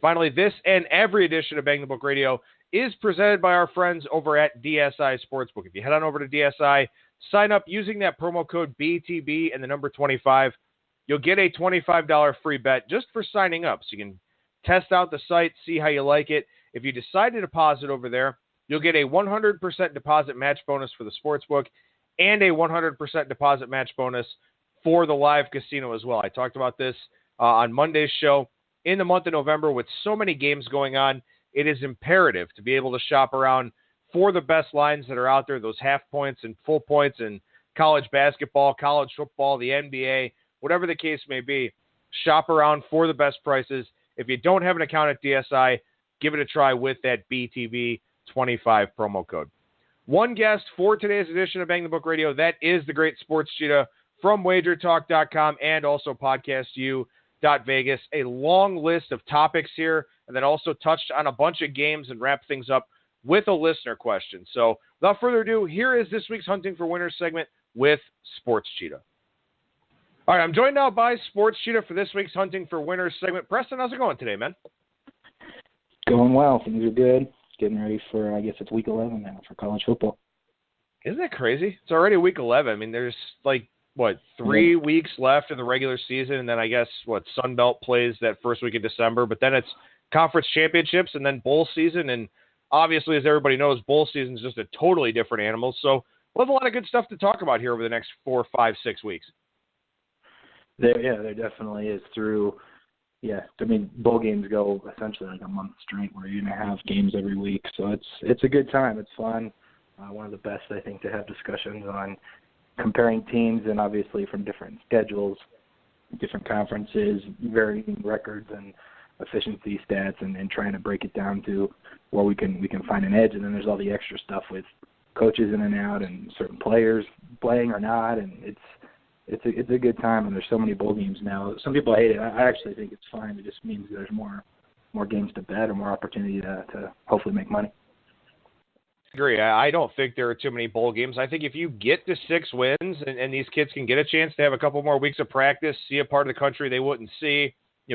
Finally, this and every edition of Bang the Book Radio is presented by our friends over at DSI Sportsbook. If you head on over to DSI, sign up using that promo code BTB and the number 25, you'll get a $25 free bet just for signing up. So you can test out the site, see how you like it. If you decide to deposit over there, you'll get a 100% deposit match bonus for the sportsbook and a 100% deposit match bonus for the live casino as well. I talked about this on Monday's show. In the month of November, with so many games going on, it is imperative to be able to shop around for the best lines that are out there, those half points and full points in college basketball, college football, the NBA, whatever the case may be. Shop around for the best prices. If you don't have an account at DSI, give it a try with that BTV25 promo code. One guest for today's edition of Bang the Book Radio, that is the great Sports Cheetah from WagerTalk.com and also PodcastU.Vegas. A long list of topics here, and then also touched on a bunch of games and wrapped things up with a listener question. So without further ado, here is this week's Hunting for Winners segment with Sports Cheetah. All right, I'm joined now by Sports Cheetah for this week's Hunting for Winners segment. Preston, how's it going today, man? Going well. Things are good. Getting ready for, I guess it's week 11 now for college football. Isn't that crazy? It's already week 11. I mean, there's 3 weeks left in the regular season, and then I guess, Sun Belt plays that first week of December, but then it's conference championships and then bowl season, and obviously, as everybody knows, bowl season is just a totally different animal, so we'll have a lot of good stuff to talk about here over the next 4, 5, 6 weeks. There definitely is bowl games go essentially like a month straight where you're going to have games every week, so it's a good time. It's fun. One of the best, I think, to have discussions on comparing teams and obviously from different schedules, different conferences, varying records and efficiency stats and trying to break it down to where we can find an edge. And then there's all the extra stuff with coaches in and out and certain players playing or not, and it's a good time, and there's so many bowl games now. Some people hate it. I actually think it's fine. It just means there's more games to bet or more opportunity to hopefully make money. I agree. I don't think there are too many bowl games. I think if you get to 6 wins and these kids can get a chance to have a couple more weeks of practice, see a part of the country they wouldn't see,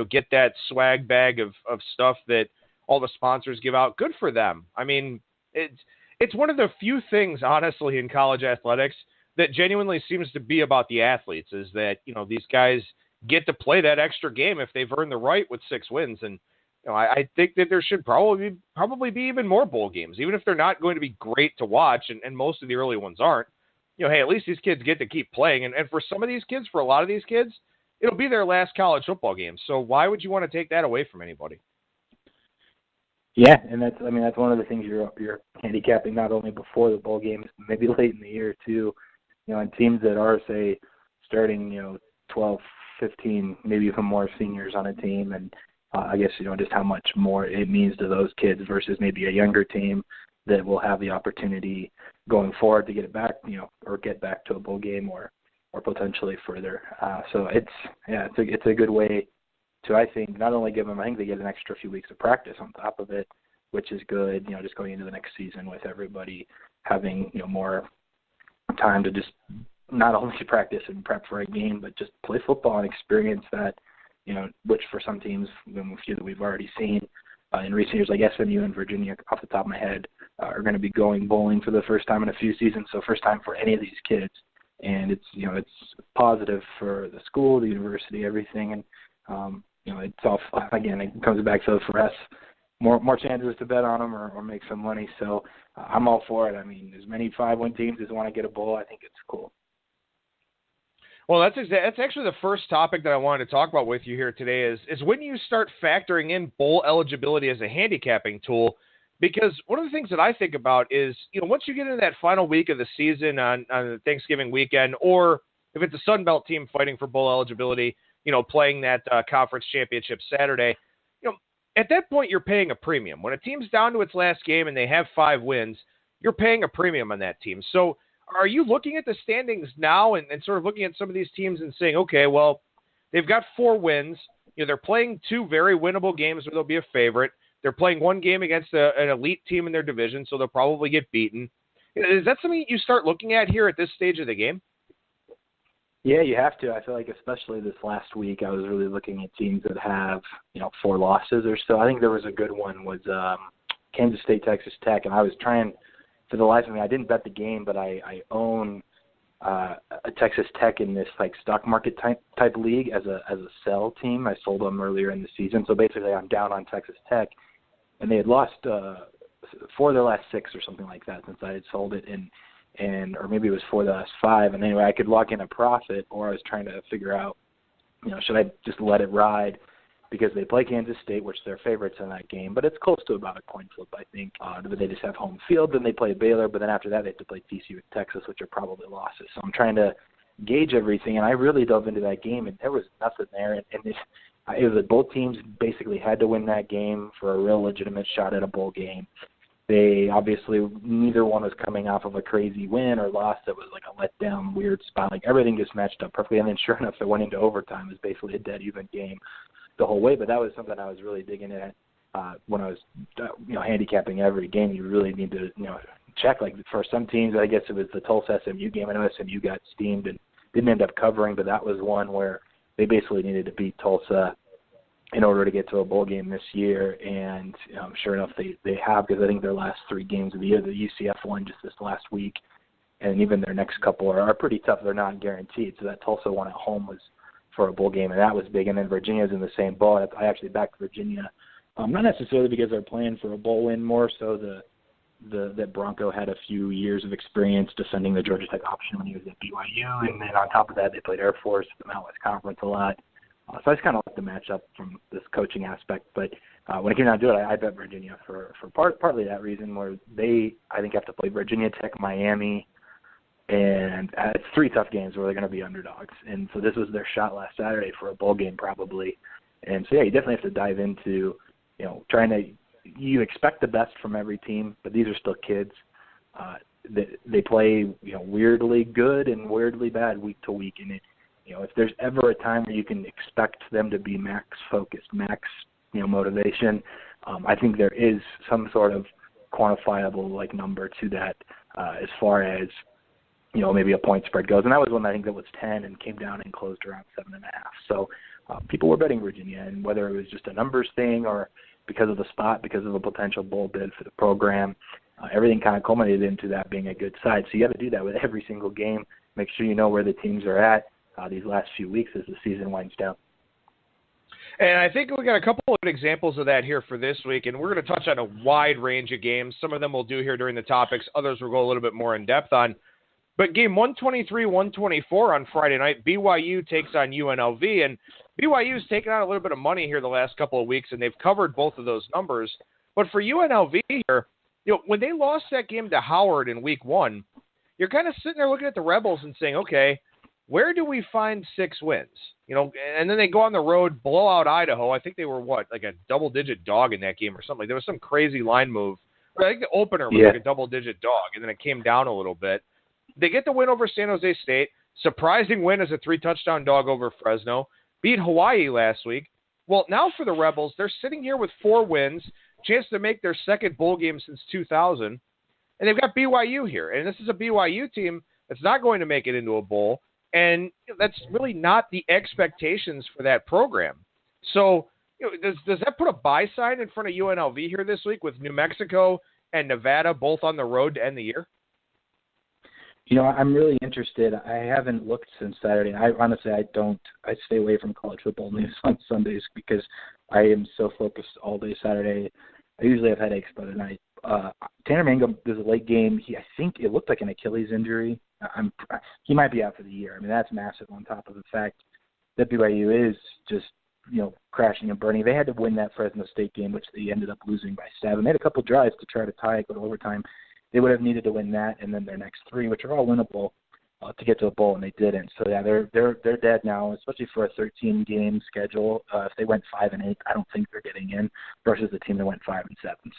get that swag bag of stuff that all the sponsors give out, good for them. I mean, it's one of the few things, honestly, in college athletics that genuinely seems to be about the athletes is that, these guys get to play that extra game if they've earned the right with 6 wins. And, I think that there should probably be even more bowl games, even if they're not going to be great to watch, and most of the early ones aren't. Hey, at least these kids get to keep playing. And for some of these kids, for a lot of these kids, it'll be their last college football game. So why would you want to take that away from anybody? Yeah, and that's one of the things you're handicapping not only before the bowl games, maybe late in the year too. And teams that are, say, starting, 12, 15, maybe even more seniors on a team, and I guess, just how much more it means to those kids versus maybe a younger team that will have the opportunity going forward to get it back, or get back to a bowl game or potentially further. So it's a good way to, I think, not only give them, I think they get an extra few weeks of practice on top of it, which is good, just going into the next season with everybody having, more time to just not only practice and prep for a game, but just play football and experience that, which for some teams, a few that we've already seen in recent years, like SMU and Virginia, off the top of my head, are going to be going bowling for the first time in a few seasons, so first time for any of these kids. And it's positive for the school, the university, everything. And, it's all, again, it comes back to, for us, more chances to bet on them or make some money. So I'm all for it. I mean, as many 5-win teams as want to get a bowl, I think it's cool. Well, that's actually the first topic that I wanted to talk about with you here today is when you start factoring in bowl eligibility as a handicapping tool, because one of the things that I think about is, once you get into that final week of the season on Thanksgiving weekend, or if it's a Sun Belt team fighting for bowl eligibility, playing that conference championship Saturday, at that point you're paying a premium. When a team's down to its last game and they have 5 wins, you're paying a premium on that team. So are you looking at the standings now and sort of looking at some of these teams and saying, okay, well, they've got 4 wins. They're playing 2 very winnable games where they'll be a favorite. They're playing 1 game against an elite team in their division, so they'll probably get beaten. Is that something you start looking at here at this stage of the game? Yeah, you have to. I feel like especially this last week, I was really looking at teams that have, 4 losses or so. I think there was a good one was Kansas State, Texas Tech, and I was trying, for the life of me, I didn't bet the game, but I own a Texas Tech in this like stock market type league as a sell team. I sold them earlier in the season, so basically I'm down on Texas Tech, and they had lost 4 of their last 6 or something like that since I had sold it, and or maybe it was 4 of the last 5. And anyway, I could lock in a profit, or I was trying to figure out, should I just let it ride because they play Kansas State, which they're favorites in that game, but it's close to about a coin flip, I think. But they just have home field, then they play Baylor, but then after that they have to play TCU and Texas, which are probably losses. So I'm trying to gauge everything, and I really dove into that game, and there was nothing there. And it was that both teams basically had to win that game for a real legitimate shot at a bowl game. They obviously, neither one was coming off of a crazy win or loss that was like a letdown, weird spot. Like everything just matched up perfectly. And then sure enough, it went into overtime. It was basically a dead even game the whole way. But that was something I was really digging at when I was, handicapping every game. You really need to, check. Like for some teams, I guess it was the Tulsa SMU game. I know SMU got steamed and didn't end up covering, but that was one where they basically needed to beat Tulsa in order to get to a bowl game this year, and sure enough, they have, because I think their last 3 games of the year, the UCF one just this last week, and even their next couple are pretty tough. They're not guaranteed, so that Tulsa one at home was for a bowl game, and that was big. And then Virginia's in the same boat. I actually backed Virginia, not necessarily because they're playing for a bowl win, more so that Bronco had a few years of experience defending the Georgia Tech option when he was at BYU, and then on top of that, they played Air Force, the Mountain West Conference a lot. So I just kind of like the matchup from this coaching aspect. But when it came down to it, I bet Virginia for partly that reason, where they, I think, have to play Virginia Tech, Miami, and it's 3 tough games where they're going to be underdogs. And so this was their shot last Saturday for a bowl game probably. And so, yeah, you definitely have to dive into, you expect the best from every team, but these are still kids. They play, weirdly good and weirdly bad week to week. And if there's ever a time where you can expect them to be max focused, max, motivation, I think there is some sort of quantifiable like number to that as far as, maybe a point spread goes. And that was one I think that was 10 and came down and closed around 7.5. So people were betting Virginia, and whether it was just a numbers thing or because of the spot, because of a potential bowl bid for the program, everything kind of culminated into that being a good side. So you got to do that with every single game. Make sure you know where the teams are at these last few weeks as the season winds down. And I think we got a couple of examples of that here for this week, and we're going to touch on a wide range of games. Some of them we'll do here during the topics. Others we'll go a little bit more in depth on. But game 123-124 on Friday night, BYU takes on UNLV, and BYU's taken on a little bit of money here the last couple of weeks, and they've covered both of those numbers. But for UNLV here, when they lost that game to Howard in week 1, you're kind of sitting there looking at the Rebels and saying, okay, where do we find 6 wins? And then they go on the road, blow out Idaho. I think they were, like a double-digit dog in that game or something. There was some crazy line move. I think the opener was like a double-digit dog, and then it came down a little bit. They get the win over San Jose State. Surprising win as a 3-touchdown dog over Fresno. Beat Hawaii last week. Well, now for the Rebels, they're sitting here with 4 wins, chance to make their second bowl game since 2000, and they've got BYU here. And this is a BYU team that's not going to make it into a bowl, and that's really not the expectations for that program. So does that put a buy sign in front of UNLV here this week with New Mexico and Nevada both on the road to end the year? I'm really interested. I haven't looked since Saturday. I stay away from college football news on Sundays because I am so focused all day Saturday. I usually have headaches by the night. Tanner Mangum, there's a late game. I think it looked like an Achilles injury. He might be out for the year. I mean, that's massive on top of the fact that BYU is just, crashing and burning. They had to win that Fresno State game, which they ended up losing by 7. They had a couple drives to try to tie it, go to overtime. They would have needed to win that and then their next 3, which are all winnable, to get to a bowl, and they didn't. So yeah, they're dead now, especially for a 13-game schedule. If they went 5-8, I don't think they're getting in versus the team that went 5-7.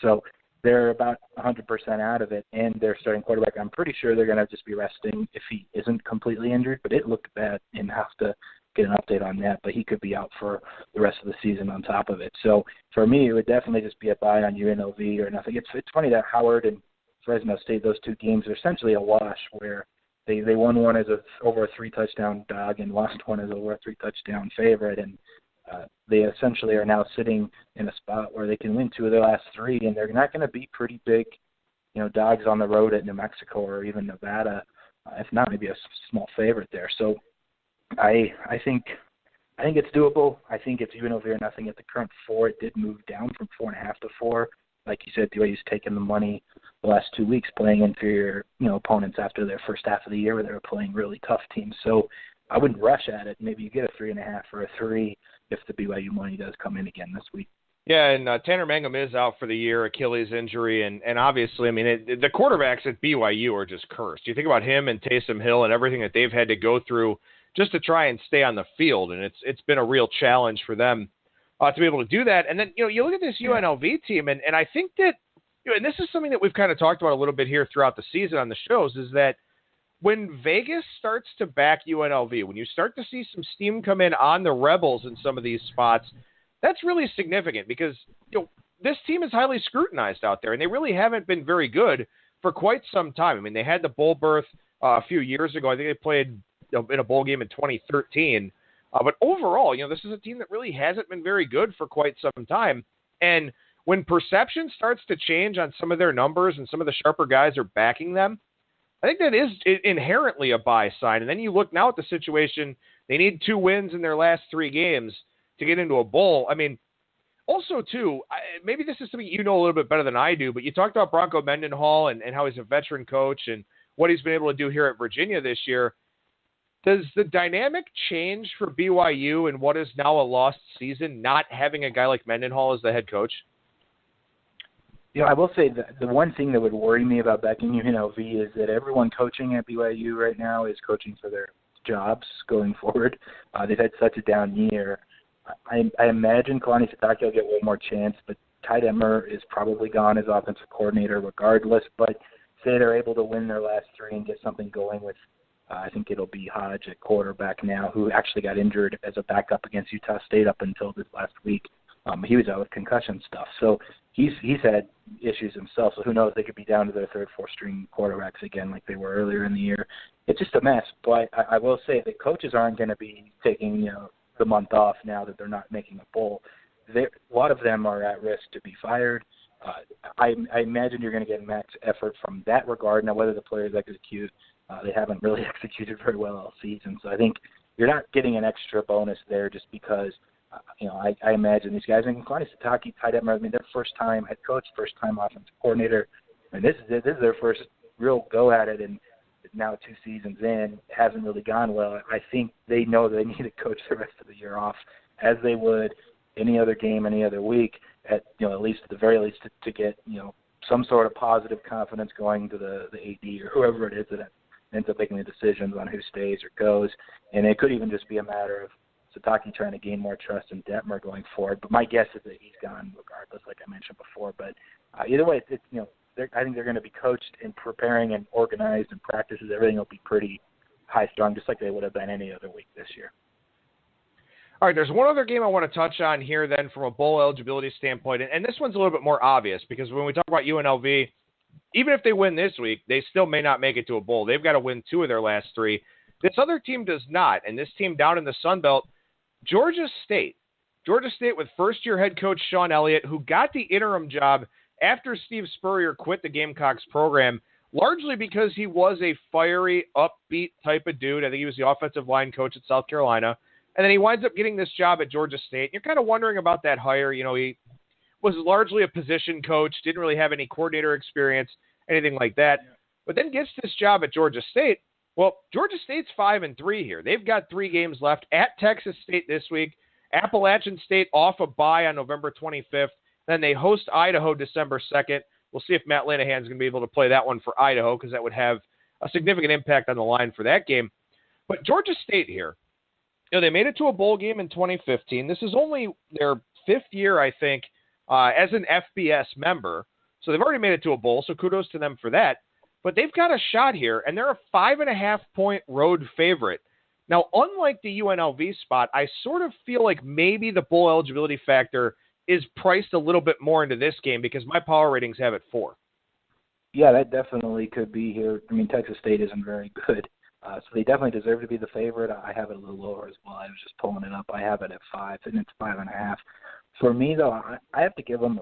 So they're about 100% out of it, and their starting quarterback, I'm pretty sure they're going to just be resting if he isn't completely injured. But it looked bad, and have to get an update on that. But he could be out for the rest of the season on top of it. So for me, it would definitely just be a buy on UNLV or nothing. It's funny that Howard and Fresno State, those 2 games are essentially a wash where They won one as over a 3-touchdown dog and lost one as over a 3-touchdown favorite, and they essentially are now sitting in a spot where they can win 2 of their last 3, and they're not going to be pretty big, dogs on the road at New Mexico or even Nevada, if not maybe a small favorite there. So I think it's doable. I think it's UNLV or nothing at the current 4. It did move down from 4.5 to 4. Like you said, BYU's taken the money the last 2 weeks playing inferior, opponents after their first half of the year where they were playing really tough teams. So I wouldn't rush at it. Maybe you get a 3.5 or a 3 if the BYU money does come in again this week. Yeah, and Tanner Mangum is out for the year, Achilles injury, and obviously, the quarterbacks at BYU are just cursed. You think about him and Taysom Hill and everything that they've had to go through just to try and stay on the field, and it's been a real challenge for them to be able to do that. And then, you look at this UNLV team, and I think that, and this is something that we've kind of talked about a little bit here throughout the season on the shows, is that when Vegas starts to back UNLV, when you start to see some steam come in on the Rebels in some of these spots, that's really significant because, this team is highly scrutinized out there, and they really haven't been very good for quite some time. They had the bowl berth a few years ago. I think they played in a bowl game in 2013. But overall, this is a team that really hasn't been very good for quite some time. And when perception starts to change on some of their numbers and some of the sharper guys are backing them, I think that is inherently a buy sign. And then you look now at the situation, they need 2 wins in their last 3 games to get into a bowl. Also, too, maybe this is something you know a little bit better than I do, but you talked about Bronco Mendenhall and how he's a veteran coach and what he's been able to do here at Virginia this year. Does the dynamic change for BYU in what is now a lost season, not having a guy like Mendenhall as the head coach? I will say that the one thing that would worry me about backing UNLV is that everyone coaching at BYU right now is coaching for their jobs going forward. They've had such a down year. I imagine Kalani Sitake will get one more chance, but Ty Detmer is probably gone as offensive coordinator regardless. But say they're able to win their last 3 and get something going with, I think it'll be Hodge at quarterback now, who actually got injured as a backup against Utah State up until this last week. He was out with concussion stuff. So he's had issues himself. So who knows, they could be down to their 3rd, 4th string quarterbacks again like they were earlier in the year. It's just a mess. But I will say that coaches aren't going to be taking, the month off now that they're not making a bowl. A lot of them are at risk to be fired. I imagine you're going to get max effort from that regard. Now, whether the players execute, they haven't really executed very well all season. So I think you're not getting an extra bonus there just because, I imagine these guys, and Kalani Sitake, Ty Detmer, their first time head coach, first time offensive coordinator. This is their first real go at it, and now 2 seasons in, hasn't really gone well. I think they know they need to coach the rest of the year off as they would any other game, any other week, at least at the very least to get, some sort of positive confidence going to the AD or whoever it is that ends up making the decisions on who stays or goes. And it could even just be a matter of Sitake trying to gain more trust in Detmer going forward. But my guess is that he's gone regardless, like I mentioned before. But either way, it's I think they're going to be coached and preparing and organized and practices. Everything will be pretty high strung, just like they would have been any other week this year. All right, there's one other game I want to touch on here then from a bowl eligibility standpoint, and this one's a little bit more obvious because when we talk about UNLV, even if they win this week, they still may not make it to a bowl. They've got to win 2 of their last 3. This other team does not, and this team down in the Sun Belt, Georgia State. Georgia State with first-year head coach Sean Elliott, who got the interim job after Steve Spurrier quit the Gamecocks program, largely because he was a fiery, upbeat type of dude. I think he was the offensive line coach at South Carolina. And then he winds up getting this job at Georgia State. You're kind of wondering about that hire. He was largely a position coach, didn't really have any coordinator experience, anything like that. But then gets this job at Georgia State. Well, Georgia State's 5-3 here. They've got 3 games left at Texas State this week. Appalachian State off a bye on November 25th. Then they host Idaho December 2nd. We'll see if Matt Linehan's going to be able to play that one for Idaho because that would have a significant impact on the line for that game. But Georgia State here, they made it to a bowl game in 2015. This is only their 5th year, I think, as an FBS member. So they've already made it to a bowl, so kudos to them for that. But they've got a shot here, and they're a 5.5-point road favorite. Now, unlike the UNLV spot, I sort of feel like maybe the bowl eligibility factor is priced a little bit more into this game because my power ratings have it 4. Yeah, that definitely could be here. I mean, Texas State isn't very good, so they definitely deserve to be the favorite. I have it a little lower as well. I was just pulling it up. I have it at 5, and it's 5.5. For me, though, I have to give them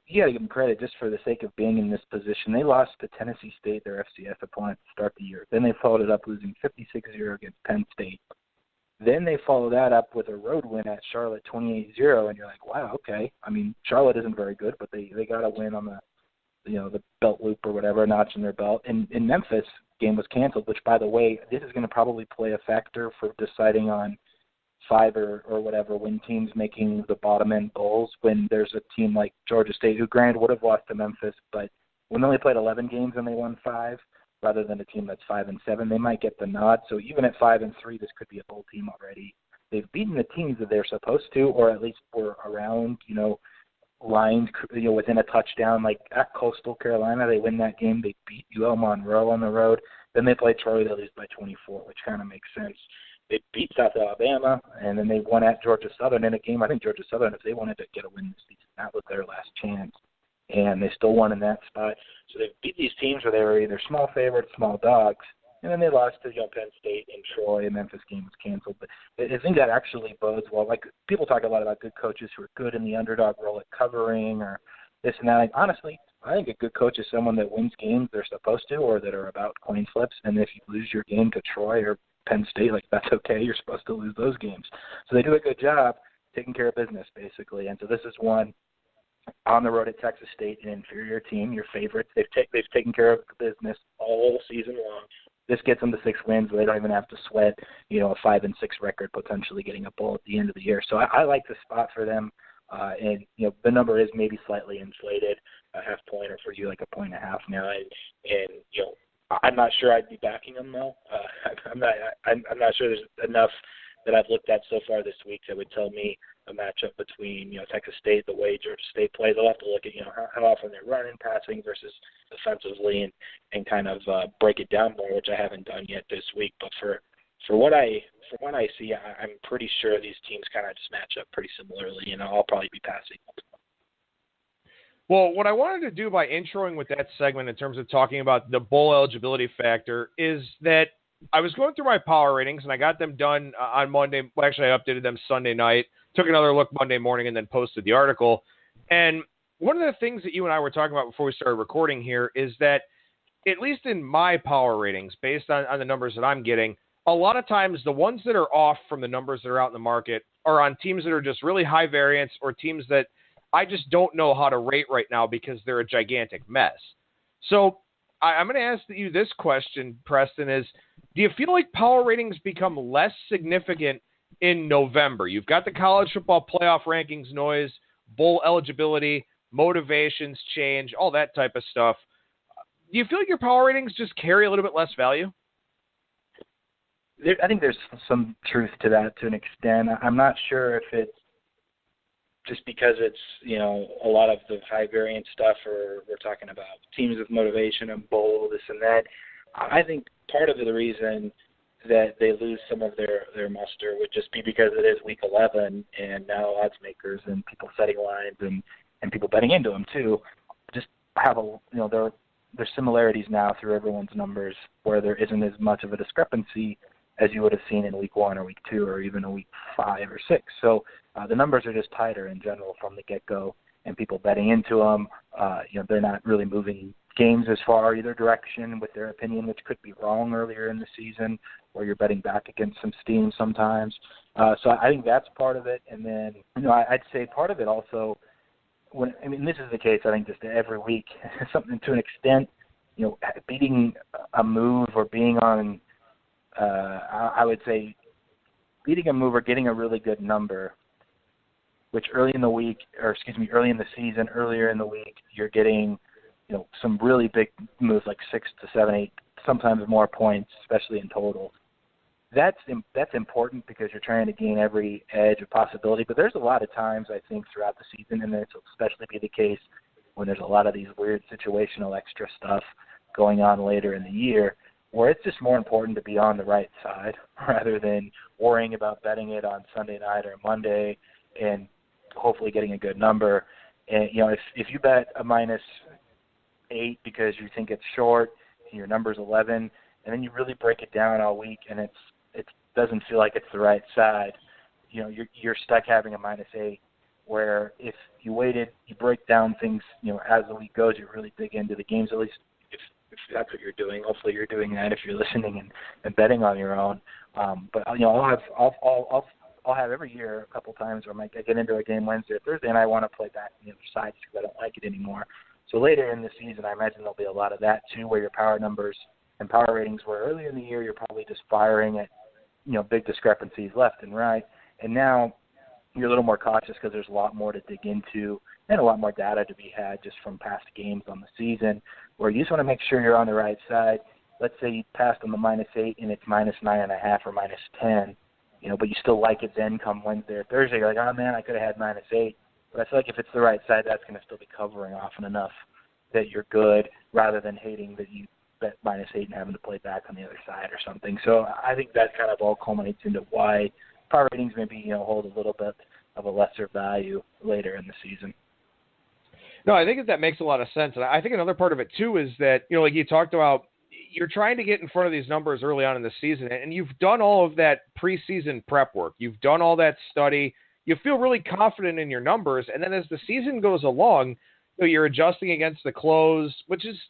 you got to give them credit just for the sake of being in this position. They lost to Tennessee State, their FCS opponent, to start the year. Then they followed it up losing 56-0 against Penn State. Then they follow that up with a road win at Charlotte 28-0, and you're like, wow, okay. I mean, Charlotte isn't very good, but they got a win on the belt loop or whatever, a notch in their belt. And in Memphis, game was canceled, which, by the way, this is going to probably play a factor for deciding on 5 or whatever when teams making the bottom end bowls, when there's a team like Georgia State, who granted would have lost to Memphis, but when they only played 11 games and they won 5, rather than a team that's 5-7, they might get the nod. So even at 5-3, this could be a bowl team already. They've beaten the teams that they're supposed to, or at least were around, lines, within a touchdown. Like at Coastal Carolina, they win that game. They beat UL Monroe on the road. Then they play Troy. They lose by 24, which kind of makes sense. They beat South Alabama, and then they won at Georgia Southern in a game. I think Georgia Southern, if they wanted to get a win this season, that was their last chance. And they still won in that spot. So they beat these teams where they were either small favorites, small dogs, and then they lost to Penn State and Troy, and Memphis game was canceled. But I think that actually bodes well. Like, people talk a lot about good coaches who are good in the underdog role at covering or this and that. Like, honestly, I think a good coach is someone that wins games they're supposed to or that are about coin flips. And if you lose your game to Troy or Penn State, like, that's okay. You're supposed to lose those games. So they do a good job taking care of business, basically. And so this is one on the road at Texas State, an inferior team, your favorites. They've taken care of the business all season long. This gets them to 6 wins, but they don't even have to sweat, a 5-6 record, potentially getting a bowl at the end of the year. So I like the spot for them. And the number is maybe slightly inflated, a half point, or for you, like 1.5 now. And I'm not sure I'd be backing them though. I'm not sure there's enough that I've looked at so far this week that would tell me a matchup between Texas State, the way Georgia State plays. I'll have to look at how often they're running, passing versus defensively, and kind of break it down more, which I haven't done yet this week. But for what I see, I'm pretty sure these teams kind of just match up pretty similarly, and I'll probably be passing. Well, what I wanted to do by introing with that segment in terms of talking about the bowl eligibility factor is that I was going through my power ratings, and I got them done on Monday. Well, actually, I updated them Sunday night, took another look Monday morning, and then posted the article. And one of the things that you and I were talking about before we started recording here is that, at least in my power ratings, based on the numbers that I'm getting, a lot of times the ones that are off from the numbers that are out in the market are on teams that are just really high variance, or teams that I just don't know how to rate right now because they're a gigantic mess. So I'm going to ask you this question, Preston, is do you feel like power ratings become less significant in November? You've got the college football playoff rankings noise, bowl eligibility, motivations change, all that type of stuff. Do you feel like your power ratings just carry a little bit less value? I think there's some truth to that to an extent. I'm not sure if it's just because it's, a lot of the high variance stuff, or we're talking about teams with motivation and bowl, this and that. I think part of the reason that they lose some of their muster would just be because it is week 11, and now odds makers and people setting lines and people betting into them too just have there's similarities now through everyone's numbers where there isn't as much of a discrepancy as you would have seen in week 1 or week 2 or even a week 5 or 6. So the numbers are just tighter in general from the get-go, and people betting into them, they're not really moving games as far either direction with their opinion, which could be wrong earlier in the season, or you're betting back against some steam sometimes. So I think that's part of it. And then, I'd say part of it also, this is the case, I think, just every week, something to an extent, beating a move or being on, I would say, beating a move or getting a really good number, which early in the season, earlier in the week, you're getting, some really big moves like 6 to 7, 8, sometimes more points, especially in total. That's important because you're trying to gain every edge of possibility. But there's a lot of times, I think, throughout the season, and this will especially be the case when there's a lot of these weird situational extra stuff going on later in the year, where it's just more important to be on the right side rather than worrying about betting it on Sunday night or Monday and hopefully getting a good number. And, if you bet a minus 8 because you think it's short, and your number's 11, and then you really break it down all week, and it doesn't feel like it's the right side. You know, you're stuck having a -8. Where if you waited, you break down things, you know, as the week goes, you really dig into the games, at least if that's what you're doing. Hopefully you're doing that if you're listening and betting on your own. But, you know, I'll have every year a couple times where I get into a game Wednesday or Thursday and I want to play back on the other side because I don't like it anymore. So later in the season, I imagine there'll be a lot of that too, where your power numbers and power ratings were earlier in the year, you're probably just firing at, you know, big discrepancies left and right. And now you're a little more cautious because there's a lot more to dig into and a lot more data to be had just from past games on the season, where you just want to make sure you're on the right side. Let's say you passed on the -8 and it's -9.5 or -10, you know, but you still like it then come Wednesday or Thursday. You're like, oh, man, I could have had -8. But I feel like if it's the right side, that's going to still be covering often enough that you're good rather than hating that you bet -8 and having to play back on the other side or something. So I think that kind of all culminates into why power ratings maybe, you know, hold a little bit of a lesser value later in the season. No, I think that makes a lot of sense. And I think another part of it, too, is that, you know, like you talked about, you're trying to get in front of these numbers early on in the season, and you've done all of that preseason prep work. You've done all that study. You feel really confident in your numbers, and then as the season goes along, you know, you're adjusting against the close, which is,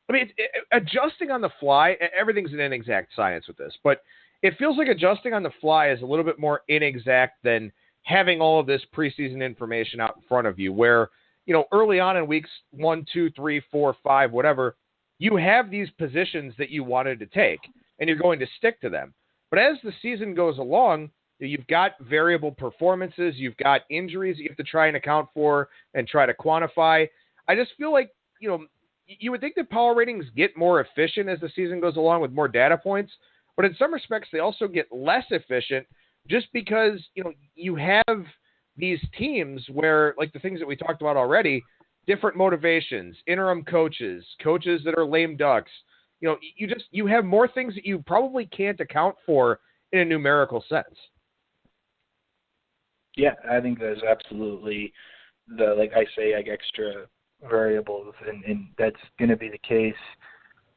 I mean, adjusting on the fly, everything's an inexact science with this, but it feels like adjusting on the fly is a little bit more inexact than having all of this preseason information out in front of you, where, you know, early on in weeks 1, 2, 3, 4, 5, whatever, you have these positions that you wanted to take, and you're going to stick to them. But as the season goes along, you've got variable performances, you've got injuries that you have to try and account for and try to quantify. I just feel like, you know, you would think that power ratings get more efficient as the season goes along with more data points, but in some respects, they also get less efficient just because, you know, you have these teams where, like the things that we talked about already, different motivations, interim coaches that are lame ducks. You know, you have more things that you probably can't account for in a numerical sense. Yeah, I think there's absolutely like I say, like extra variables, and that's going to be the case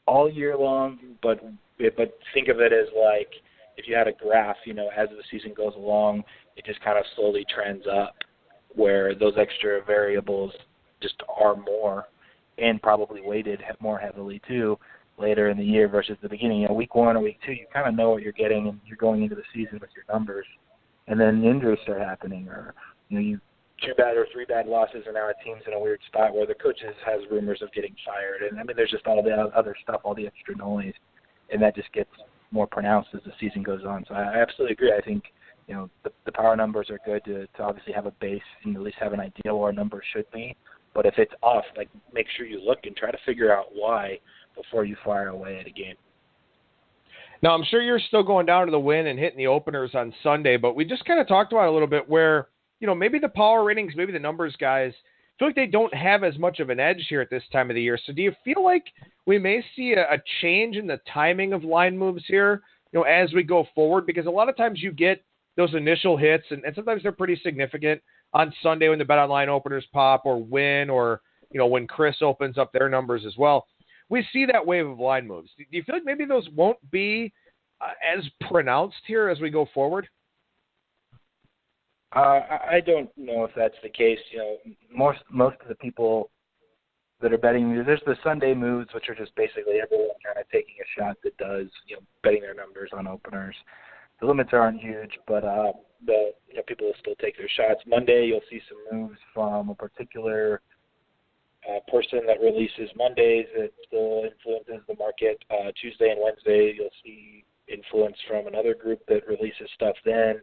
all year long, but think of it as like if you had a graph, you know, as the season goes along, it just kind of slowly trends up where those extra variables just are more and probably weighted more heavily too later in the year versus the beginning. You know, week 1 or week 2, you kind of know what you're getting and you're going into the season with your numbers, and then injuries start happening, or, you know, you 2 bad or 3 bad losses, and now our team's in a weird spot where the coach has rumors of getting fired. And I mean, there's just all the other stuff, all the extra noise, and that just gets more pronounced as the season goes on. So I absolutely agree. I think, you know, the power numbers are good to obviously have a base and at least have an idea where a number should be. But if it's off, like, make sure you look and try to figure out why before you fire away at a game. Now, I'm sure you're still going down to the Win and hitting the openers on Sunday, but we just kind of talked about it a little bit where, you know, maybe the power ratings, maybe the numbers guys feel like they don't have as much of an edge here at this time of the year. So do you feel like we may see a change in the timing of line moves here, you know, as we go forward? Because a lot of times you get those initial hits, and sometimes they're pretty significant on Sunday when the Bet Online openers pop, or Win, or, you know, when Chris opens up their numbers as well. We see that wave of line moves. Do you feel like maybe those won't be as pronounced here as we go forward? I don't know if that's the case. You know, most of the people that are betting, there's the Sunday moves, which are just basically everyone kind of taking a shot that does, you know, betting their numbers on openers. The limits aren't huge, but people will still take their shots. Monday, you'll see some moves from a particular person that releases Mondays that still influences the market. Tuesday and Wednesday, you'll see influence from another group that releases stuff then.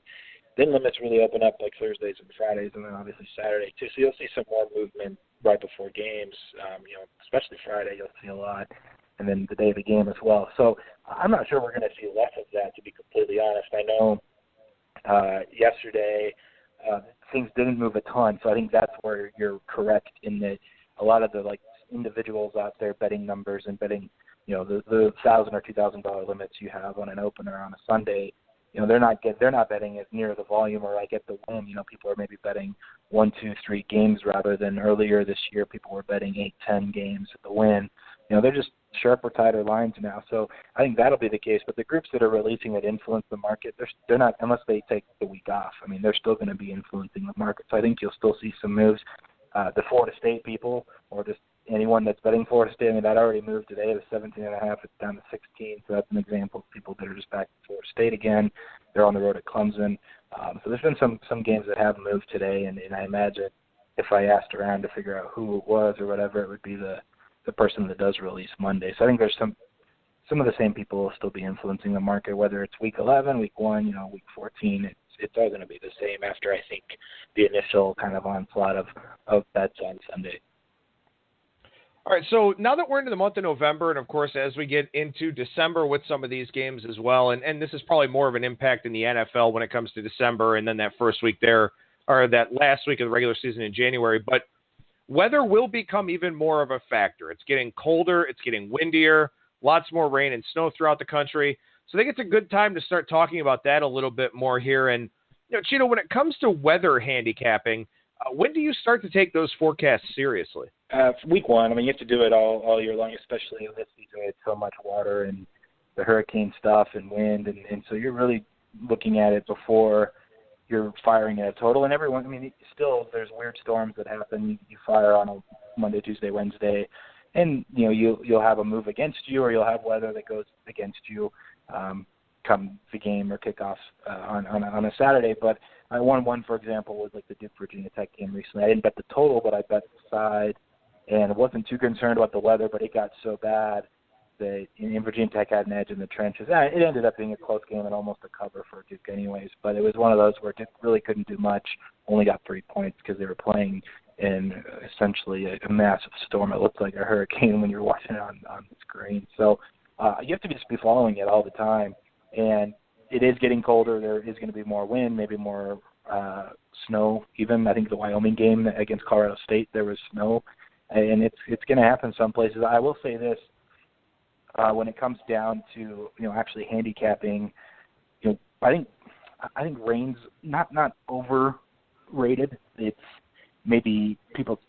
Then limits really open up like Thursdays and Fridays, and then obviously Saturday too. So you'll see some more movement right before games, you know, especially Friday you'll see a lot, and then the day of the game as well. So I'm not sure we're going to see less of that, to be completely honest. I know yesterday things didn't move a ton, so I think that's where you're correct in that a lot of the like individuals out there betting numbers and betting, you know, the $1,000 or $2,000 limits you have on an opener on a Sunday, they're not betting as near the volume or like at the win. People are maybe betting 1, 2, 3 games rather than earlier this year. People were betting 8, 10 games at the win. They're just sharper, tighter lines now. So I think that'll be the case. But the groups that are releasing that influence the market, they're not, unless they take the week off. I mean, they're still going to be influencing the market. So I think you'll still see some moves. The Florida State people, or just anyone that's betting Florida State, I mean, that already moved today. It was 17.5. It's down to 16. So that's an example of people that are just back to Florida State again. They're on the road at Clemson. So there's been some games that have moved today, and I imagine if I asked around to figure out who it was or whatever, it would be the person that does release Monday. So I think there's some of the same people will still be influencing the market, whether it's week 11, week 1, week 14. It's all going to be the same after, I think, the initial kind of onslaught of bets on Sunday. All right, so now that we're into the month of November, and of course, as we get into December with some of these games as well, and this is probably more of an impact in the NFL when it comes to December and then that first week there, or that last week of the regular season in January, but weather will become even more of a factor. It's getting colder, it's getting windier, lots more rain and snow throughout the country. So I think it's a good time to start talking about that a little bit more here. And, Cheetah, when it comes to weather handicapping, when do you start to take those forecasts seriously? Week 1, I mean, you have to do it all year long, especially this season. We had so much water and the hurricane stuff and wind, and so you're really looking at it before you're firing at a total. And everyone, I mean, still there's weird storms that happen. You fire on a Monday, Tuesday, Wednesday, and you'll have a move against you, or you'll have weather that goes against you come the game or kickoff on a Saturday. But I won one, for example, was like the Duke Virginia Tech game recently. I didn't bet the total, but I bet the side, and I wasn't too concerned about the weather, but it got so bad that Virginia Tech had an edge in the trenches. It ended up being a close game and almost a cover for Duke anyways, but it was one of those where Duke really couldn't do much, only got 3 points because they were playing in essentially a massive storm. It looked like a hurricane when you're watching it on the screen. So you have to just be following it all the time, and it is getting colder. There is going to be more wind, maybe more snow even. I think the Wyoming game against Colorado State, there was snow, and it's going to happen some places. I will say this. When it comes down to actually handicapping, I think rain's not overrated. It's maybe people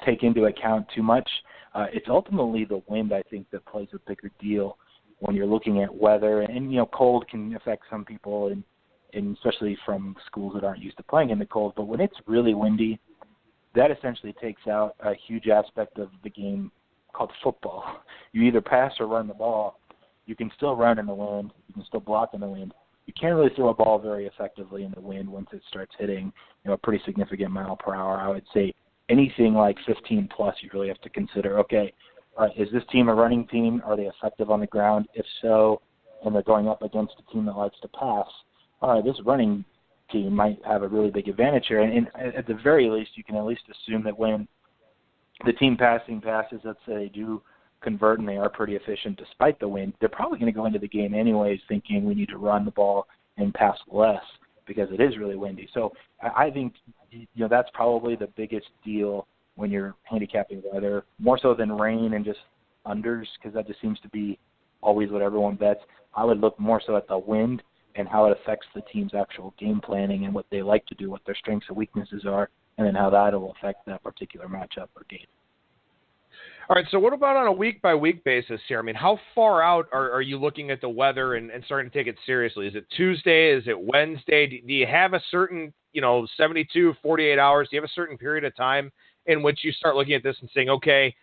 take into account too much. It's ultimately the wind, I think, that plays a bigger deal when you're looking at weather. And cold can affect some people, and especially from schools that aren't used to playing in the cold. But when it's really windy, that essentially takes out a huge aspect of the game called football. You either pass or run the ball. You can still run in the wind. You can still block in the wind. You can't really throw a ball very effectively in the wind once it starts hitting a pretty significant mile per hour. I would say anything like 15 plus, you really have to consider, okay, is this team a running team? Are they effective on the ground? If so, and they're going up against a team that likes to pass, all right, this running team might have a really big advantage here. And at the very least, you can at least assume that when the team passing passes, let's say they do convert and they are pretty efficient despite the wind, they're probably going to go into the game anyways thinking we need to run the ball and pass less because it is really windy. So I think that's probably the biggest deal when you're handicapping weather, more so than rain and just unders, because that just seems to be always what everyone bets. I would look more so at the wind and how it affects the team's actual game planning and what they like to do, what their strengths and weaknesses are, and then how that will affect that particular matchup or game. All right, so what about on a week-by-week basis here? I mean, how far out are you looking at the weather and starting to take it seriously? Is it Tuesday? Is it Wednesday? Do you have a certain, 72, 48 hours? Do you have a certain period of time in which you start looking at this and saying, okay,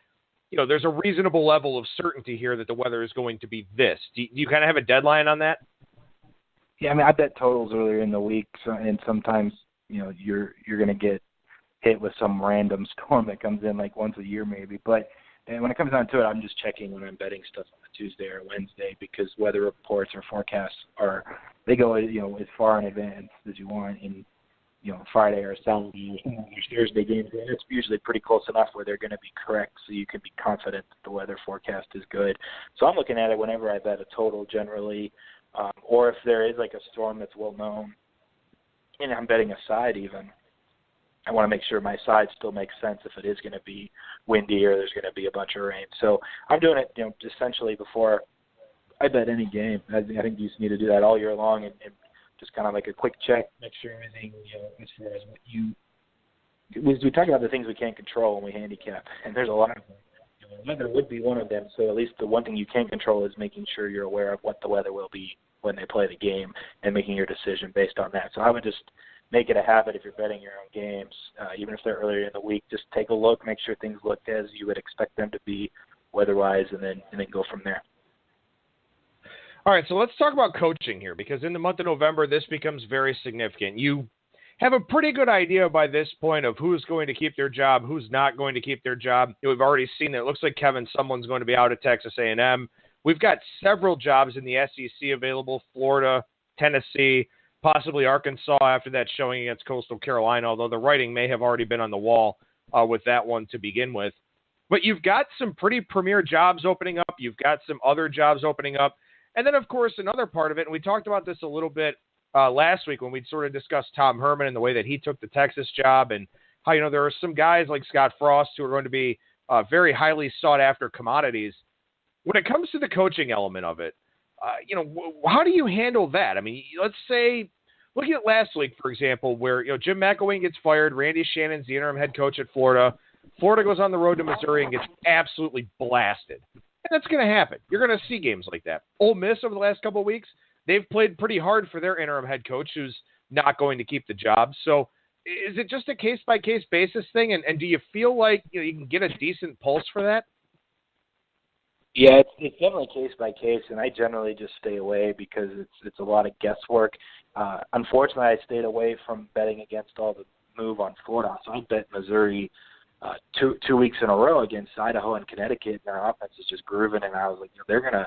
there's a reasonable level of certainty here that the weather is going to be this? Do you kind of have a deadline on that? Yeah, I mean, I bet totals earlier in the week, and sometimes, you're going to get hit with some random storm that comes in like once a year maybe. But when it comes down to it, I'm just checking when I'm betting stuff on a Tuesday or Wednesday because weather reports or forecasts they go, as far in advance as you want in, Friday or Saturday or Thursday games. And it's usually pretty close enough where they're going to be correct so you can be confident that the weather forecast is good. So I'm looking at it whenever I bet a total generally, or if there is like a storm that's well known, and I'm betting a side even. I want to make sure my side still makes sense if it is going to be windy or there's going to be a bunch of rain. So I'm doing it, essentially before I bet any game. I think you just need to do that all year long and just kind of like a quick check, make sure everything, as far as we talk about the things we can't control when we handicap, and there's a lot of them. Weather would be one of them, so at least the one thing you can control is making sure you're aware of what the weather will be when they play the game and making your decision based on that. So I would just make it a habit if you're betting your own games, even if they're earlier in the week, just take a look, make sure things look as you would expect them to be weather-wise, and then go from there. All right, so let's talk about coaching here, because in the month of November, this becomes very significant. You have a pretty good idea by this point of who's going to keep their job, who's not going to keep their job. We've already seen that it looks like someone's going to be out at Texas A&M. We've got several jobs in the SEC available, Florida, Tennessee, possibly Arkansas after that showing against Coastal Carolina, although the writing may have already been on the wall with that one to begin with. But you've got some pretty premier jobs opening up. You've got some other jobs opening up. And then, of course, another part of it, and we talked about this a little bit last week when we sort of discussed Tom Herman and the way that he took the Texas job, and how, there are some guys like Scott Frost who are going to be very highly sought-after commodities. When it comes to the coaching element of it, how do you handle that? I mean, let's say, looking at last week, for example, where Jim McElwain gets fired, Randy Shannon's the interim head coach at Florida. Florida goes on the road to Missouri and gets absolutely blasted. And that's going to happen. You're going to see games like that. Ole Miss over the last couple of weeks, they've played pretty hard for their interim head coach who's not going to keep the job. So is it just a case-by-case basis thing? And do you feel like you can get a decent pulse for that? Yeah, it's definitely case-by-case, and I generally just stay away because it's a lot of guesswork. Unfortunately, I stayed away from betting against all the move on Florida. So I bet Missouri two weeks in a row against Idaho and Connecticut, and their offense is just grooving, and I was like, they're going to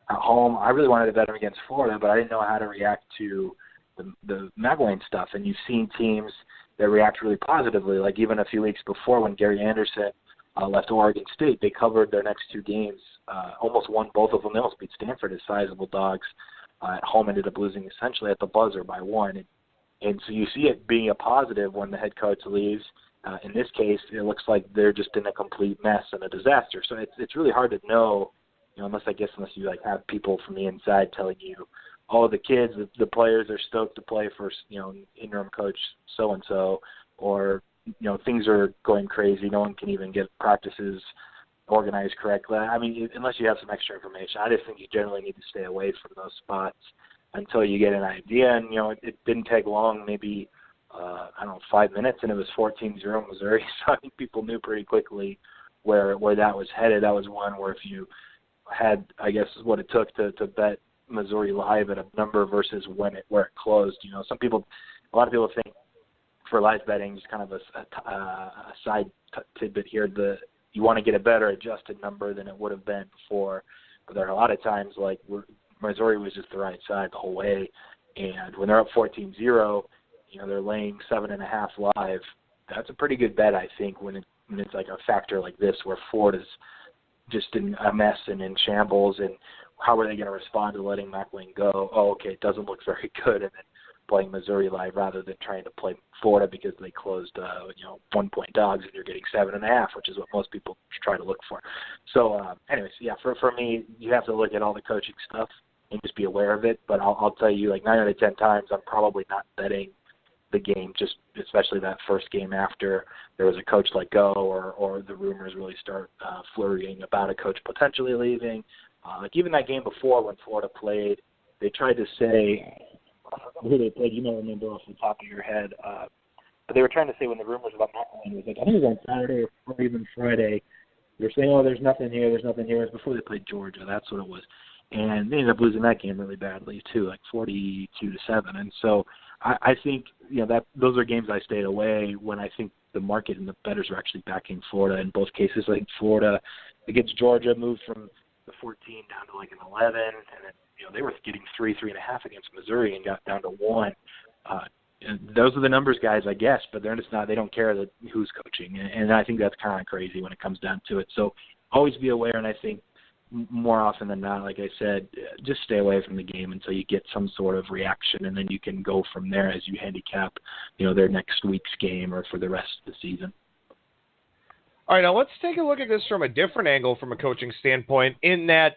at home. I really wanted to bet them against Florida, but I didn't know how to react to the McElwain stuff. And you've seen teams that react really positively, like even a few weeks before when Gary Anderson left Oregon State, they covered their next two games, almost won both of them. They almost beat Stanford as sizable dogs. At home, ended up losing essentially at the buzzer by one. And so you see it being a positive when the head coach leaves. In this case, it looks like they're just in a complete mess and a disaster. So it's really hard to know, unless you have people from the inside telling you, oh, the kids, the players are stoked to play for, interim coach so-and-so, or, things are going crazy. No one can even get practices organized correctly. I mean, unless you have some extra information, I just think you generally need to stay away from those spots until you get an idea. And, it didn't take long, maybe, 5 minutes, and it was 14-0 Missouri. So I think people knew pretty quickly where that was headed. That was one where if you had, I guess, what it took to bet Missouri live at a number versus where it closed. A lot of people think for live betting, just kind of a side tidbit here, you want to get a better adjusted number than it would have been before. But there are a lot of times like Missouri was just the right side the whole way, and when they're up 14-0, they're laying 7.5 live. That's a pretty good bet, I think, when it's like a factor like this where Florida's just in a mess and in shambles, and how are they going to respond to letting McElwain go? Oh, okay, it doesn't look very good, and then playing Missouri live rather than trying to play Florida because they closed, 1-point dogs and you're getting 7.5, which is what most people try to look for. So, anyways, yeah, for me, you have to look at all the coaching stuff and just be aware of it. But I'll tell you, 9 out of 10 times, I'm probably not betting the game, just especially that first game after there was a coach let go or the rumors really start flurrying about a coach potentially leaving. Even that game before when Florida played, they tried to say who they played. You don't remember off the top of your head, but they were trying to say when the rumors about McElwain was like, I think it was on Saturday or even Friday. They were saying, oh, there's nothing here. It was before they played Georgia. That's what it was. And they ended up losing that game really badly too, like 42-7. And so I think that those are games I stayed away when I think the market and the bettors are actually backing Florida in both cases. I think Florida against Georgia moved from the 14 down to an 11, and then they were getting 3.5 against Missouri and got down to 1. And those are the numbers, guys, I guess, but they're just not. They don't care who's coaching, and I think that's kind of crazy when it comes down to it. So always be aware, and I think more often than not, like I said, just stay away from the game until you get some sort of reaction, and then you can go from there as you handicap, their next week's game or for the rest of the season. All right, now let's take a look at this from a different angle from a coaching standpoint, in that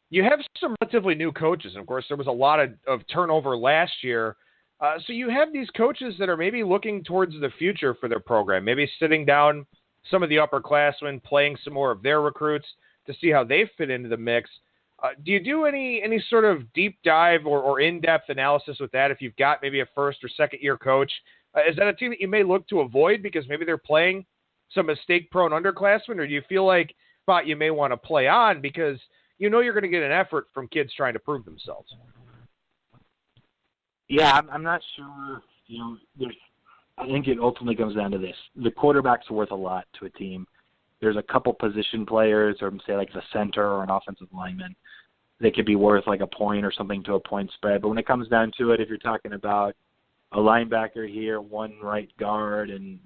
you have some relatively new coaches. And of course, there was a lot of turnover last year. So you have these coaches that are maybe looking towards the future for their program, maybe sitting down some of the upperclassmen, playing some more of their recruits to see how they fit into the mix. Do you do any sort of deep dive or in-depth analysis with that if you've got maybe a first or second year coach? Is that a team that you may look to avoid because maybe they're playing some mistake-prone underclassmen, or do you feel like spot you may want to play on because you know you're going to get an effort from kids trying to prove themselves? Yeah, I'm not sure. I think it ultimately comes down to this. The quarterback's worth a lot to a team. There's a couple position players, or say like the center or an offensive lineman, they could be worth like a point or something to a point spread. But when it comes down to it, if you're talking about a linebacker here, one right guard, and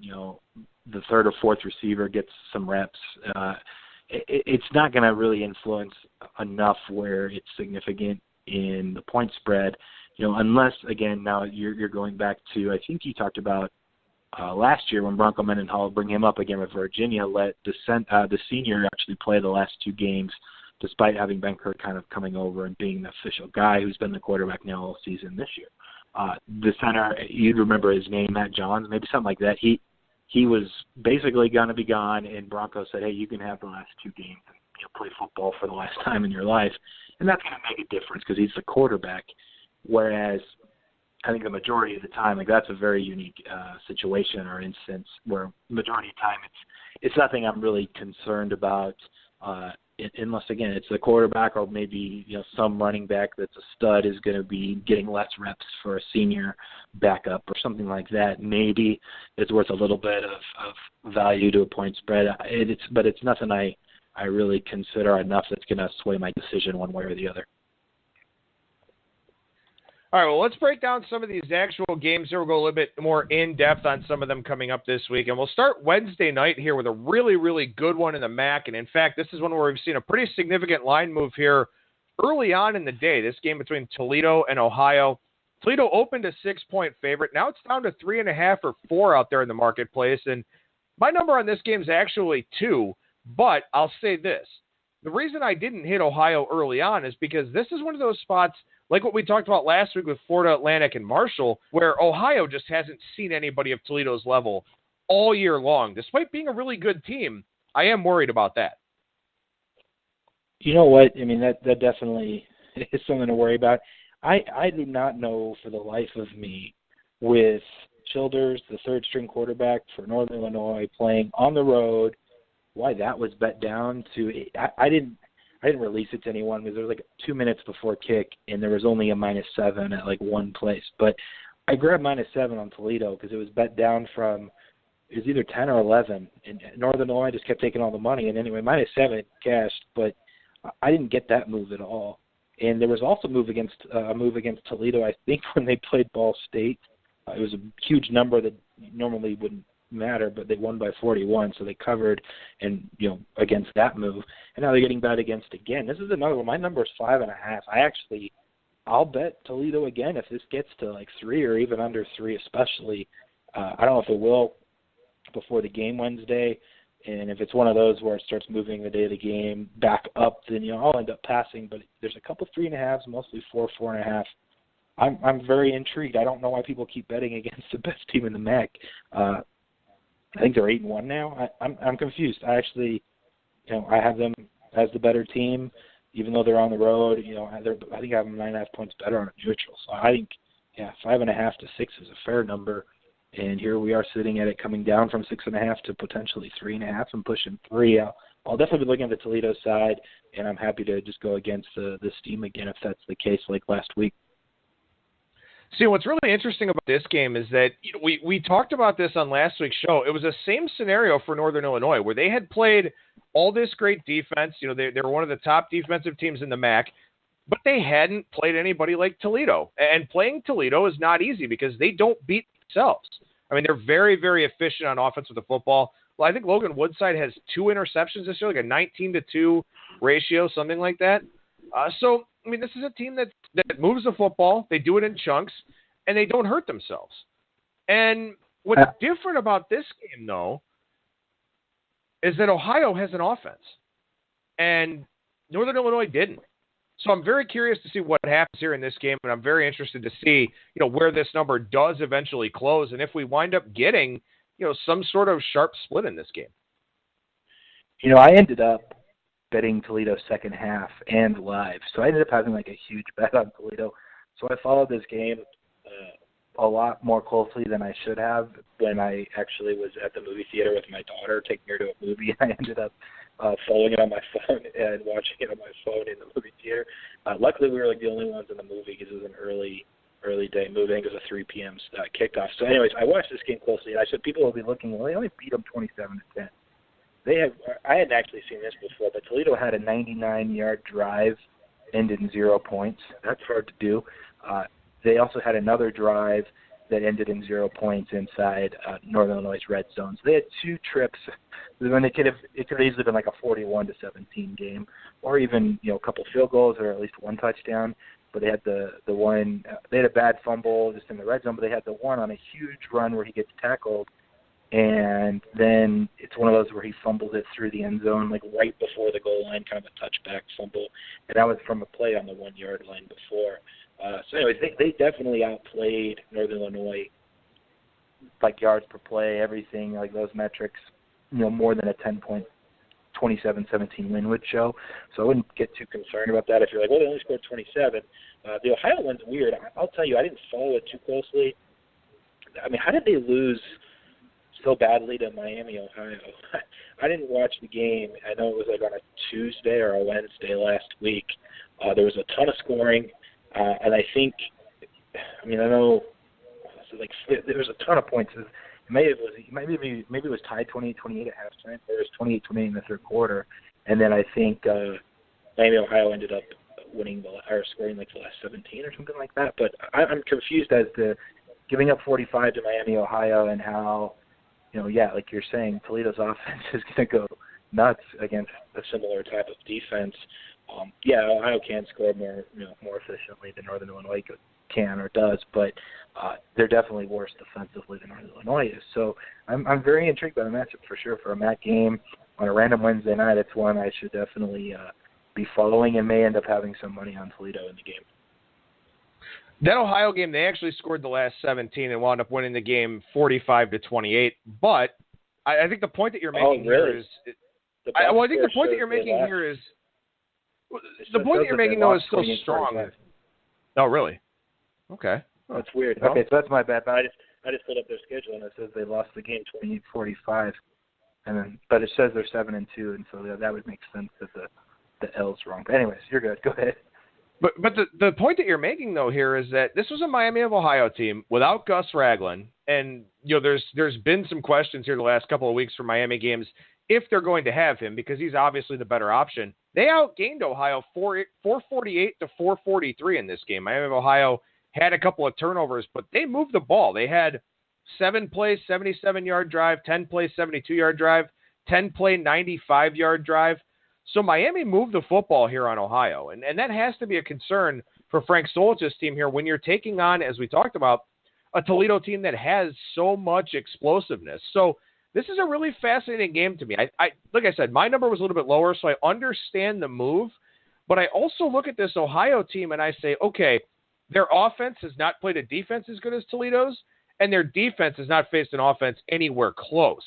the third or fourth receiver gets some reps, it's not going to really influence enough where it's significant in the point spread. Unless, again, now you're going back to, I think you talked about last year when Bronco Mendenhall, bring him up again with Virginia, let the senior actually play the last two games, despite having Ben Kirk kind of coming over and being the official guy who's been the quarterback now all season this year. The center, you'd remember his name, Matt Johns, maybe something like that. He was basically going to be gone, and Bronco said, hey, you can have the last two games and play football for the last time in your life. And that's going to make a difference because he's the quarterback. Whereas I think the majority of the time, like that's a very unique situation or instance where majority of the time it's nothing I'm really concerned about unless, again, it's the quarterback or maybe some running back that's a stud is going to be getting less reps for a senior backup or something like that. Maybe it's worth a little bit of value to a point spread. But it's nothing I really consider enough that's going to sway my decision one way or the other. All right, well, let's break down some of these actual games here. We'll go a little bit more in-depth on some of them coming up this week. And we'll start Wednesday night here with a really, really good one in the MAC. And, in fact, this is one where we've seen a pretty significant line move here early on in the day. This game between Toledo and Ohio. Toledo opened a 6-point favorite. Now it's down to 3.5 or 4 out there in the marketplace. And my number on this game is actually 2. But I'll say this. The reason I didn't hit Ohio early on is because this is one of those spots, like what we talked about last week with Florida Atlantic and Marshall, where Ohio just hasn't seen anybody of Toledo's level all year long. Despite being a really good team, I am worried about that. You know what? I mean, that definitely is something to worry about. I do not know for the life of me, with Childers, the third-string quarterback for Northern Illinois, playing on the road, why that was bet down to. I didn't release it to anyone because there was like 2 minutes before kick and there was only a -7 at like one place. But I grabbed -7 on Toledo because it was bet down from, it was either 10 or 11, and Northern Illinois just kept taking all the money. And anyway, -7 cashed, but I didn't get that move at all. And there was also a move against Toledo, I think, when they played Ball State. It was a huge number that normally wouldn't matter, but they won by 41, so they covered and against that move, and now they're getting bet against again. This is another one. My number is 5.5. I'll bet Toledo again if this gets to like 3 or even under 3, especially. I don't know if it will before the game Wednesday, and if it's one of those where it starts moving the day of the game back up, then I'll end up passing. But there's a couple 3.5s, mostly 4.5. I'm very intrigued. I don't know why people keep betting against the best team in the MAC. I think they're 8-1 now. I'm confused. I actually, I have them as the better team, even though they're on the road. I think I have them 9.5 points better on a neutral. So I think, 5.5 to 6 is a fair number. And here we are sitting at it coming down from 6.5 to potentially 3.5 and pushing 3. I'll definitely be looking at the Toledo side, and I'm happy to just go against this team again if that's the case like last week. See, what's really interesting about this game is that we talked about this on last week's show. It was the same scenario for Northern Illinois where they had played all this great defense. They were one of the top defensive teams in the MAC, but they hadn't played anybody like Toledo. And playing Toledo is not easy because they don't beat themselves. I mean, they're very, very efficient on offense with the football. Well, I think Logan Woodside has 2 interceptions this year, like a 19-2 ratio, something like that. So, I mean, this is a team that moves the football. They do it in chunks, and they don't hurt themselves. And what's different about this game, though, is that Ohio has an offense, and Northern Illinois didn't. So I'm very curious to see what happens here in this game, and I'm very interested to see, where this number does eventually close, and if we wind up getting, some sort of sharp split in this game. I ended up betting Toledo second half and live, so I ended up having like a huge bet on Toledo. So I followed this game a lot more closely than I should have when I actually was at the movie theater with my daughter, taking her to a movie. I ended up following it on my phone and watching it on my phone in the movie theater. Luckily, we were like the only ones in the movie because it was an early day movie. I think it was a 3 p.m. Kickoff. So anyways, I watched this game closely, and I said people will be looking, well, they only beat them 27-10. I hadn't actually seen this before, but Toledo had a 99-yard drive, ended in 0 points. That's hard to do. They also had another drive that ended in 0 points inside Northern Illinois' red zone. So they had 2 trips when it could have easily been like a 41-17 game, or even a couple field goals or at least one touchdown. But they had the one. They had a bad fumble just in the red zone, but they had the one on a huge run where he gets tackled, and then it's one of those where he fumbles it through the end zone, like right before the goal line, kind of a touchback fumble, and that was from a play on the 1-yard line before. So anyways, they definitely outplayed Northern Illinois, like yards per play, everything, like those metrics, more than a 10-point, 27-17 win would show. So I wouldn't get too concerned about that. If you're like, well, they only scored 27. The Ohio one's weird. I'll tell you, I didn't follow it too closely. I mean, how did they lose so badly to Miami, Ohio? I didn't watch the game. I know it was like on a Tuesday or a Wednesday last week. There was a ton of scoring. And I think, I know, so like there was a ton of points. Maybe it was tied 28-28 at halftime. There was 28-28 in the third quarter, and then I think Miami, Ohio ended up winning or scoring like the last 17 or something like that. But I'm confused as to giving up 45 to Miami, Ohio, and how, like you're saying, Toledo's offense is going to go nuts against a similar type of defense. Ohio can score more efficiently than Northern Illinois can or does, but they're definitely worse defensively than Northern Illinois is. So I'm very intrigued by the matchup for sure. For a MAC game on a random Wednesday night, it's one I should definitely be following and may end up having some money on Toledo in the game. That Ohio game, they actually scored the last 17 and wound up winning the game 45-28. But I think the point that you're making here is – I think the point that you're making here is – the point that you're making, though, is still strong. Oh, really? Okay. Oh, that's weird. Okay, so that's my bad. But I just pulled up their schedule, and it says they lost the game 28-45. But it says they're 7-2, and so that would make sense that the L's wrong. But anyways, you're good. Go ahead. But the point that you're making, though, here is that this was a Miami of Ohio team without Gus Ragland, and there's been some questions here the last couple of weeks for Miami games if they're going to have him, because he's obviously the better option. They outgained Ohio 448 to 443 in this game. Miami of Ohio had a couple of turnovers, but they moved the ball. They had 7-play, 77-yard drive, 10-play, 72-yard drive, 10-play, 95-yard drive. So Miami moved the football here on Ohio, and that has to be a concern for Frank Solich's team here when you're taking on, as we talked about, a Toledo team that has so much explosiveness. So this is a really fascinating game to me. I like I said, my number was a little bit lower, so I understand the move. But I also look at this Ohio team and I say, okay, their offense has not played a defense as good as Toledo's, and their defense has not faced an offense anywhere close.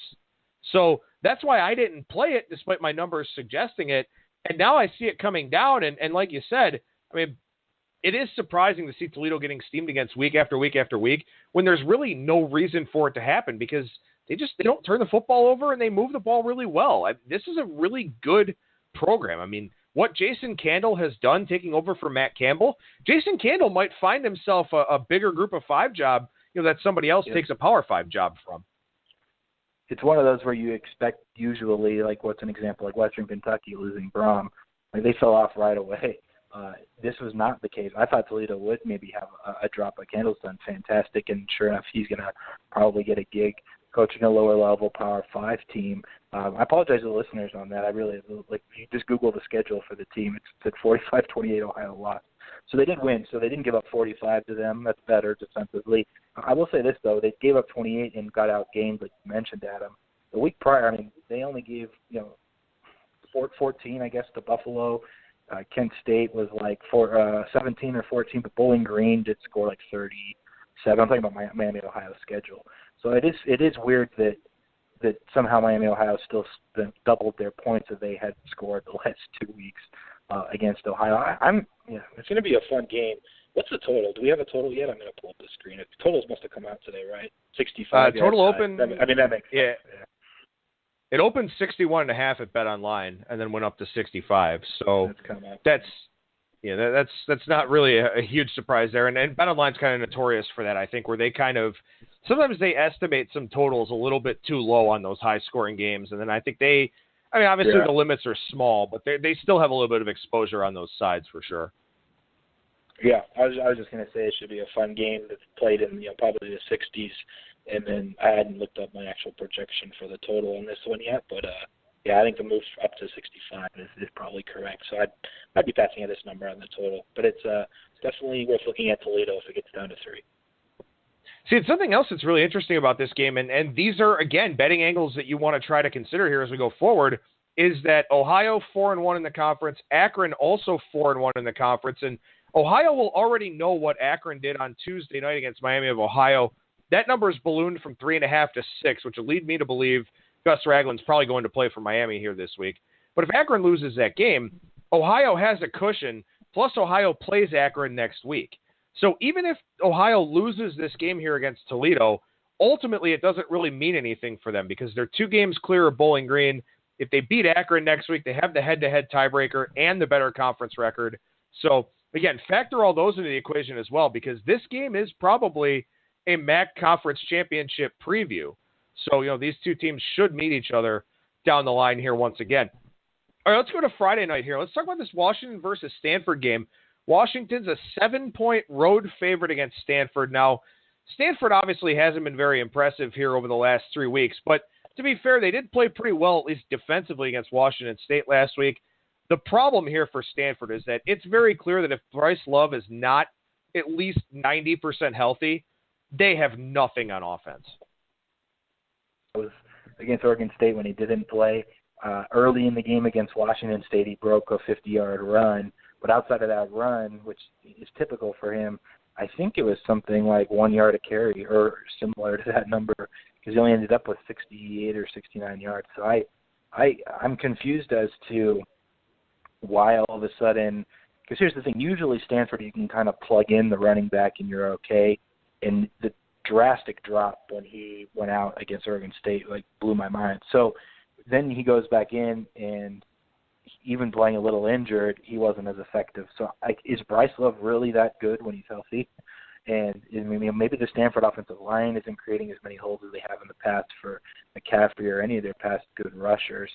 So that's why I didn't play it, despite my numbers suggesting it. And now I see it coming down. And like you said, I mean, it is surprising to see Toledo getting steamed against week after week after week when there's really no reason for it to happen, because they don't turn the football over and they move the ball really well. This is a really good program. I mean, what Jason Candle has done taking over for Matt Campbell, Jason Candle might find himself a bigger group of 5 job, that somebody else takes a Power 5 job from. It's one of those where you expect usually, like what's an example, like Western Kentucky losing Brom, like they fell off right away. This was not the case. I thought Toledo would maybe have a drop, but Candle's done fantastic, and sure enough, he's going to probably get a gig coaching a lower-level Power 5 team. I apologize to the listeners on that. I really, like, you just Google the schedule for the team. It's at 45-28 Ohio lost. So they did win, so they didn't give up 45 to them. That's better defensively. I will say this, though. They gave up 28 and got outgained, like you mentioned, Adam. The week prior, I mean, they only gave, 14, I guess, to Buffalo. Kent State was like 17 or 14, but Bowling Green did score like 37. I'm talking about Miami, Ohio schedule. So it is weird that somehow Miami, Ohio still doubled their points that they had scored the last 2 weeks against Ohio. It's going to be a fun game. What's the total? Do we have a total yet? I'm going to pull up the screen. The totals must have come out today, right? 65. Total open. That makes sense. Yeah. It opened 61.5 at BetOnline and then went up to 65. So that's not really a huge surprise there. And BetOnline's kind of notorious for that, I think, where they sometimes they estimate some totals a little bit too low on those high-scoring games. And then I think obviously the limits are small, but they still have a little bit of exposure on those sides for sure. Yeah, I was just going to say it should be a fun game that's played in probably the 60s, and then I hadn't looked up my actual projection for the total on this one yet, but I think the move up to 65 is probably correct. So I'd be passing at this number on the total, but it's definitely worth looking at Toledo if it gets down to 3. See, it's something else that's really interesting about this game, and these are, again, betting angles that you want to try to consider here as we go forward, is that Ohio 4-1 in the conference, Akron also 4-1 in the conference, and Ohio will already know what Akron did on Tuesday night against Miami of Ohio. That number is ballooned from 3.5 to 6, which will lead me to believe Gus Ragland's probably going to play for Miami here this week. But if Akron loses that game, Ohio has a cushion, plus Ohio plays Akron next week. So even if Ohio loses this game here against Toledo, ultimately it doesn't really mean anything for them because they're 2 games clear of Bowling Green. If they beat Akron next week, they have the head-to-head tiebreaker and the better conference record. So again, factor all those into the equation as well because this game is probably a MAC Conference Championship preview. So, these 2 teams should meet each other down the line here once again. All right, let's go to Friday night here. Let's talk about this Washington versus Stanford game. Washington's a 7-point road favorite against Stanford. Now, Stanford obviously hasn't been very impressive here over the last 3 weeks, but to be fair, they did play pretty well, at least defensively, against Washington State last week. The problem here for Stanford is that it's very clear that if Bryce Love is not at least 90% healthy, they have nothing on offense. It was against Oregon State when he didn't play. Early in the game against Washington State, he broke a 50-yard run. But outside of that run, which is typical for him, I think it was something like 1 yard a carry or similar to that number because he only ended up with 68 or 69 yards. So I'm confused as to why all of a sudden – because here's the thing. Usually Stanford, you can kind of plug in the running back and you're okay. And the drastic drop when he went out against Oregon State blew my mind. So then he goes back in and even playing a little injured, he wasn't as effective. So is Bryce Love really that good when he's healthy? And maybe the Stanford offensive line isn't creating as many holes as they have in the past for McCaffrey or any of their past good rushers.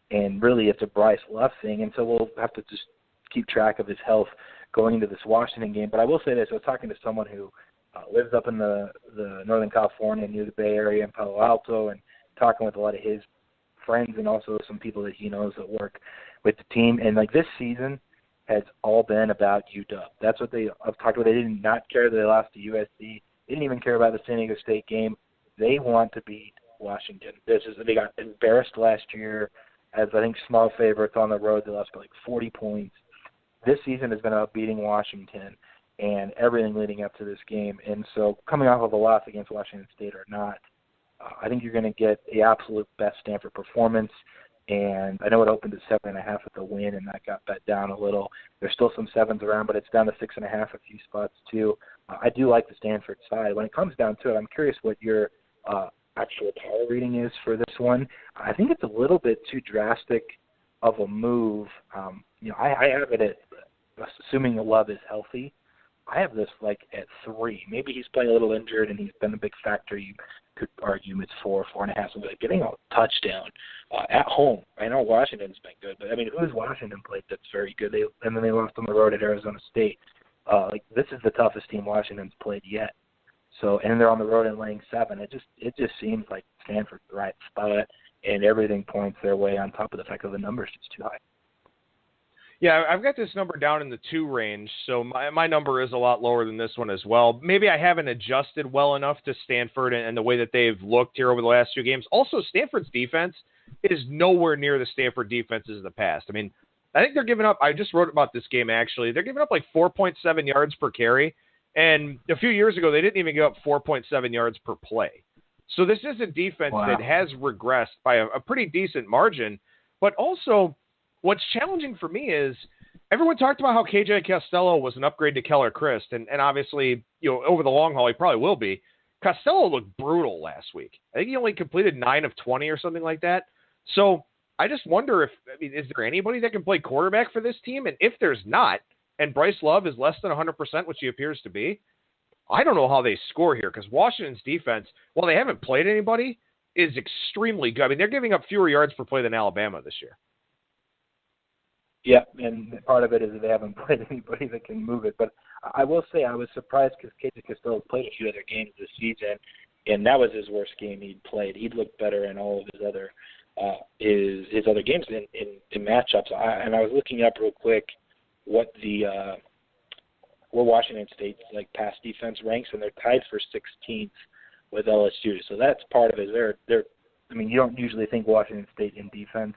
And really it's a Bryce Love thing. And so we'll have to just keep track of his health going into this Washington game. But I will say this, I was talking to someone who lives up in the Northern California near the Bay Area in Palo Alto and talking with a lot of his friends and also some people that he knows that work with the team. And this season has all been about UW. That's what I've talked about. They did not care that they lost to USC. They didn't even care about the San Diego State game. They want to beat Washington. They got embarrassed last year as I think small favorites on the road. They lost by 40 points. This season has been about beating Washington and everything leading up to this game. And so coming off of a loss against Washington State or not, I think you're going to get the absolute best Stanford performance. And I know it opened at 7.5 at the win, and that got bet down a little. There's still some 7s around, but it's down to 6.5 a few spots too. I do like the Stanford side. When it comes down to it, I'm curious what your actual power reading is for this one. I think it's a little bit too drastic of a move. I have it at, assuming the Love is healthy, I have this at 3. Maybe he's playing a little injured and he's been a big factor. You could argue it's 4.5. So getting a touchdown at home. I know Washington's been good, but who's Washington played that's very good? And then they lost on the road at Arizona State. This is the toughest team Washington's played yet. So, and they're on the road and laying 7. It just seems like Stanford's the right spot, and everything points their way on top of the fact that the numbers is too high. Yeah, I've got this number down in the 2 range, so my number is a lot lower than this one as well. Maybe I haven't adjusted well enough to Stanford and the way that they've looked here over the last 2 games. Also, Stanford's defense is nowhere near the Stanford defenses of the past. I think they're giving up, I just wrote about this game actually, they're giving up like 4.7 yards per carry. And a few years ago, they didn't even give up 4.7 yards per play. So this is a defense that has regressed by a pretty decent margin. But also, what's challenging for me is everyone talked about how KJ Costello was an upgrade to Keller Christ. And obviously, over the long haul, he probably will be. Costello looked brutal last week. I think he only completed 9 of 20 or something like that. So I just wonder is there anybody that can play quarterback for this team? And if there's not, and Bryce Love is less than 100%, which he appears to be, I don't know how they score here because Washington's defense, while they haven't played anybody, is extremely good. I mean, they're giving up fewer yards per play than Alabama this year. Yeah, and part of it is that they haven't played anybody that can move it. But I will say I was surprised because KJ Costello played a few other games this season, and that was his worst game he'd played. He'd looked better in all of his other games in matchups. And I was looking up real quick what where Washington State's pass defense ranks, and they're tied for 16th with LSU. So that's part of it. You don't usually think Washington State in defense.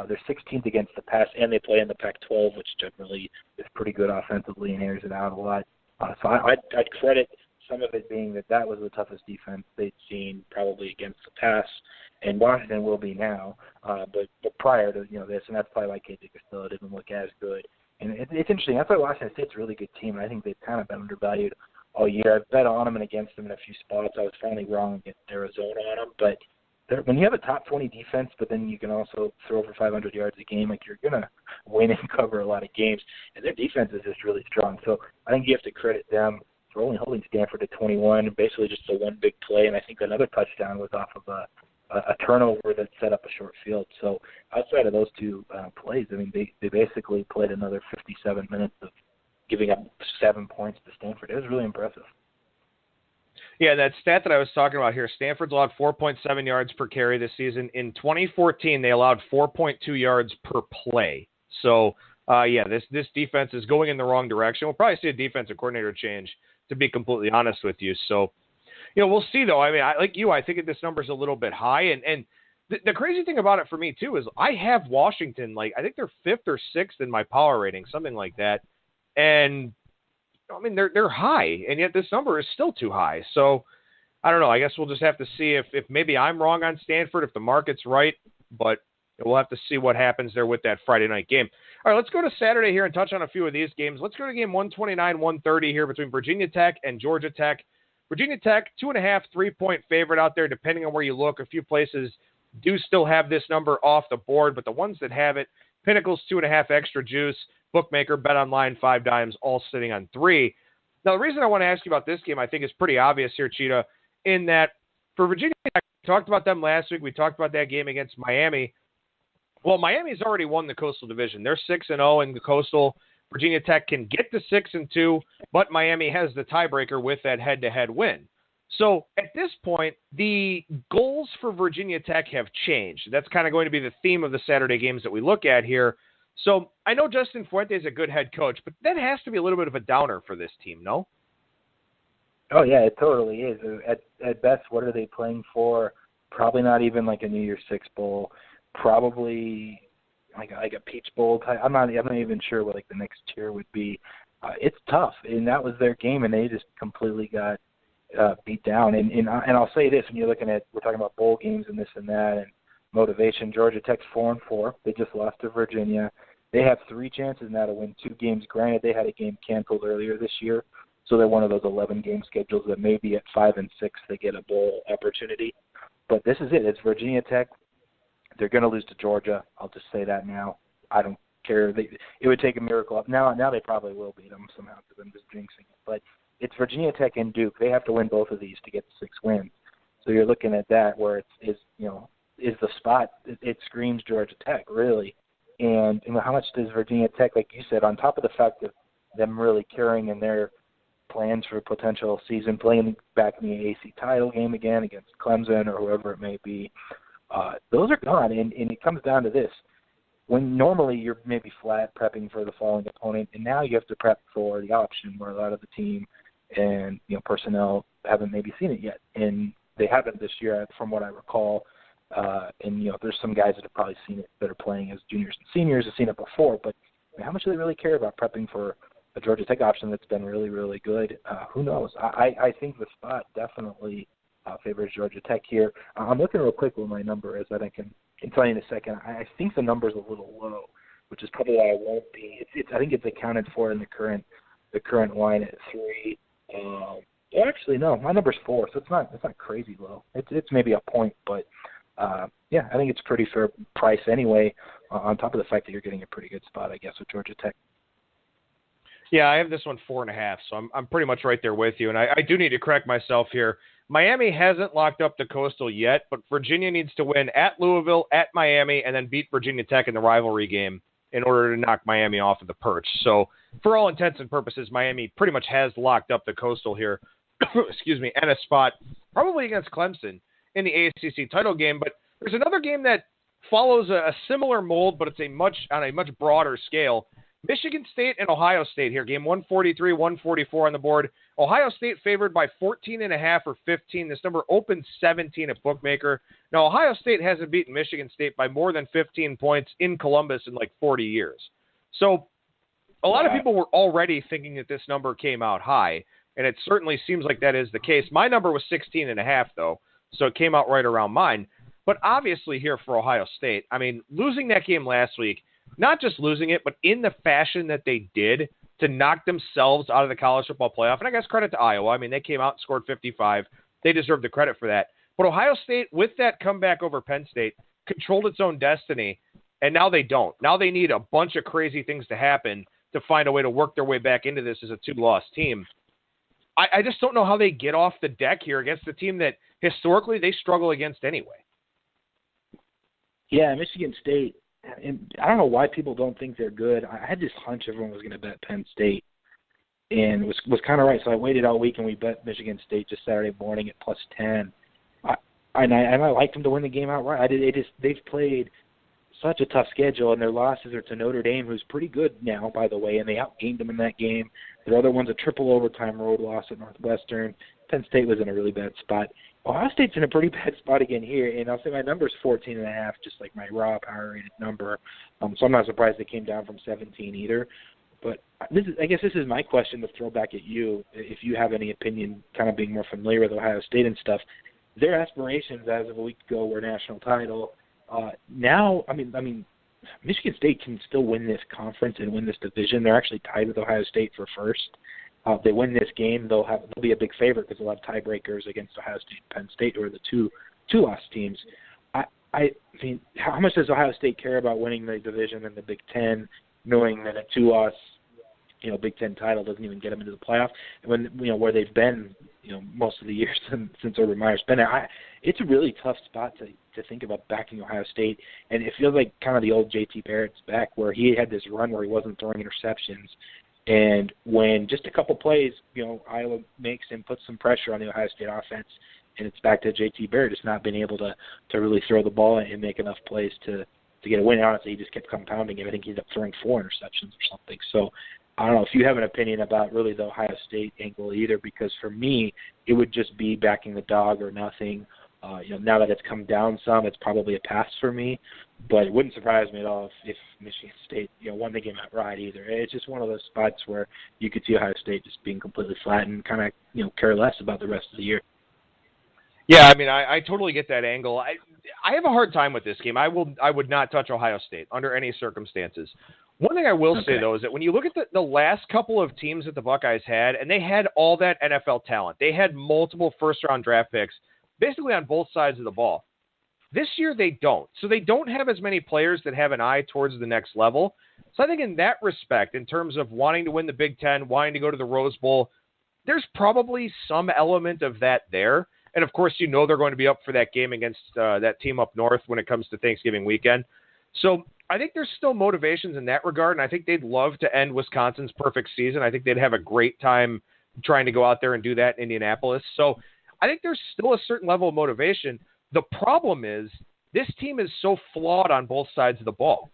They're 16th against the pass, and they play in the Pac-12, which generally is pretty good offensively and airs it out a lot. So I'd credit some of it being that was the toughest defense they'd seen probably against the pass, and Washington will be now. But prior to this, and that's probably why KJ Costello didn't look as good. And it's interesting. That's why Washington State's a really good team, and I think they've kind of been undervalued all year. I've bet on them and against them in a few spots. I was finally wrong against Arizona on them. But when you have a top 20 defense, but then you can also throw for 500 yards a game, you're going to win and cover a lot of games. And their defense is just really strong. So I think you have to credit them for only holding Stanford to 21, basically just the one big play. And I think another touchdown was off of a turnover that set up a short field. So outside of those two plays, they basically played another 57 minutes of giving up 7 points to Stanford. It was really impressive. Yeah, that stat that I was talking about here, Stanford's allowed 4.7 yards per carry this season. In 2014, they allowed 4.2 yards per play. So, this defense is going in the wrong direction. We'll probably see a defensive coordinator change, to be completely honest with you. So, we'll see, though. I think this number is a little bit high. And the crazy thing about it for me, too, is I have Washington, I think they're 5th or 6th in my power rating, something like that. And, they're high, and yet this number is still too high. So, I don't know. I guess we'll just have to see if maybe I'm wrong on Stanford, if the market's right. But we'll have to see what happens there with that Friday night game. All right, let's go to Saturday here and touch on a few of these games. Let's go to game 129-130 here between Virginia Tech and Georgia Tech. Virginia Tech, 2.5, 3-point favorite out there, depending on where you look. A few places do still have this number off the board, but the ones that have it, Pinnacle's 2.5 extra juice, Bookmaker, Bet Online, 5 dimes, all sitting on 3. Now, the reason I want to ask you about this game, I think, is pretty obvious here, Cheetah, in that for Virginia Tech, we talked about them last week. We talked about that game against Miami. Well, Miami's already won the Coastal Division. They're 6-0 in the Coastal. Virginia Tech can get to 6-2, but Miami has the tiebreaker with that head-to-head win. So at this point, the goals for Virginia Tech have changed. That's kind of going to be the theme of the Saturday games that we look at here. So I know Justin Fuente is a good head coach, but that has to be a little bit of a downer for this team, no? Oh, yeah, it totally is. At best, what are they playing for? Probably not even a New Year's Six Bowl. Probably like a Peach Bowl type. I'm not even sure what the next tier would be. It's tough, and that was their game, and they just completely got beat down. And I'll say this: when you're looking at, we're talking about bowl games and this and that, and motivation. Georgia Tech's 4-4. They just lost to Virginia. They have 3 chances now to win 2 games. Granted, they had a game canceled earlier this year, so they're one of those 11-game schedules that maybe at 5 and 6 they get a bowl opportunity. But this is it. It's Virginia Tech. They're going to lose to Georgia. I'll just say that now. I don't care. It would take a miracle. Now they probably will beat them somehow because I'm just jinxing it. But it's Virginia Tech and Duke. They have to win both of these to get 6 wins. So you're looking at that where is the spot. It screams Georgia Tech, really. And how much does Virginia Tech, like you said, on top of the fact of them really carrying in their plans for potential season, playing back in the AC title game again against Clemson or whoever it may be, those are gone. And it comes down to this. When normally you're maybe flat prepping for the following opponent, and now you have to prep for the option where a lot of the team and personnel haven't maybe seen it yet. And they haven't this year, from what I recall. And, there's some guys that have probably seen it that are playing as juniors and seniors have seen it before, but how much do they really care about prepping for a Georgia Tech option that's been really, really good? Who knows? I think the spot definitely favors Georgia Tech here. I'm looking real quick what my number is that I can tell you in a second. I think the number's a little low, which is probably why I won't be. I think it's accounted for in the current line at 3. Actually, no, my number's 4, so it's not crazy low. It's maybe a point, but yeah, I think it's a pretty fair price anyway. On top of the fact that you're getting a pretty good spot, I guess, with Georgia Tech. Yeah, I have this one 4.5, so I'm pretty much right there with you. And I do need to correct myself here. Miami hasn't locked up the Coastal yet, but Virginia needs to win at Louisville, at Miami, and then beat Virginia Tech in the rivalry game in order to knock Miami off of the perch. So for all intents and purposes, Miami pretty much has locked up the Coastal here, excuse me, and a spot probably against Clemson in the ACC title game. But there's another game that follows a similar mold, but it's on a much broader scale. Michigan State and Ohio State here, game 143, 144 on the board. Ohio State favored by 14.5 or 15. This number opens 17 at Bookmaker. Now, Ohio State hasn't beaten Michigan State by more than 15 points in Columbus in like 40 years. So a lot of people were already thinking that this number came out high, and it certainly seems like that is the case. My number was 16.5, though, so it came out right around mine. But obviously here for Ohio State, I mean, losing that game last week, not just losing it, but in the fashion that they did to knock themselves out of the college football playoff. And I guess credit to Iowa. I mean, they came out and scored 55. They deserve the credit for that. But Ohio State, with that comeback over Penn State, controlled its own destiny, and now they don't. Now they need a bunch of crazy things to happen to find a way to work their way back into this as a 2-loss team. I just don't know how they get off the deck here against a team that historically they struggle against anyway. Yeah, Michigan State, and I don't know why people don't think they're good. I had this hunch everyone was going to bet Penn State, and was kind of right. So I waited all week, and we bet Michigan State just Saturday morning at +10. I liked them to win the game outright. They've played such a tough schedule, and their losses are to Notre Dame, who's pretty good now, by the way, and they outgained them in that game. Their other one's a triple overtime road loss at Northwestern. Penn State was in a really bad spot. Ohio State's in a pretty bad spot again here, and I'll say my number's 14.5, just like my raw power-rated number. So I'm not surprised they came down from 17 either. But I guess this is my question to throw back at you, if you have any opinion, kind of being more familiar with Ohio State and stuff. Their aspirations as of a week ago were national title. Now, I mean, Michigan State can still win this conference and win this division. They're actually tied with Ohio State for first. If they win this game, they'll be a big favorite because they'll have tiebreakers against Ohio State and Penn State, who are the two-loss teams. I mean, how much does Ohio State care about winning the division in the Big Ten, knowing that a 2-loss, Big Ten title doesn't even get them into the playoff? And when where they've been, most of the years since Urban Meyer's been there, it's a really tough spot to think about backing Ohio State. And it feels like kind of the old J.T. Barrett's back, where he had this run where he wasn't throwing interceptions. And when just a couple plays, Iowa makes him put some pressure on the Ohio State offense, and it's back to J.T. Barrett just not being able to really throw the ball and make enough plays to get a win. Honestly, he just kept compounding it. I think he ended up throwing 4 interceptions or something. So I don't know if you have an opinion about really the Ohio State angle either, because for me, it would just be backing the dog or nothing. Now that it's come down some, it's probably a pass for me, but it wouldn't surprise me at all if Michigan State, won the game outright either. It's just one of those spots where you could see Ohio State just being completely flat and kind of, care less about the rest of the year. Yeah, I mean, I totally get that angle. I have a hard time with this game. I would not touch Ohio State under any circumstances. One thing I will say, though, is that when you look at the last couple of teams that the Buckeyes had, and they had all that NFL talent. They had multiple first-round draft picks, basically on both sides of the ball. This year, they don't. So they don't have as many players that have an eye towards the next level. So I think in that respect, in terms of wanting to win the Big Ten, wanting to go to the Rose Bowl, there's probably some element of that there. And, of course, they're going to be up for that game against that team up north when it comes to Thanksgiving weekend. So I think there's still motivations in that regard, and I think they'd love to end Wisconsin's perfect season. I think they'd have a great time trying to go out there and do that in Indianapolis. So I think there's still a certain level of motivation. The problem is this team is so flawed on both sides of the ball.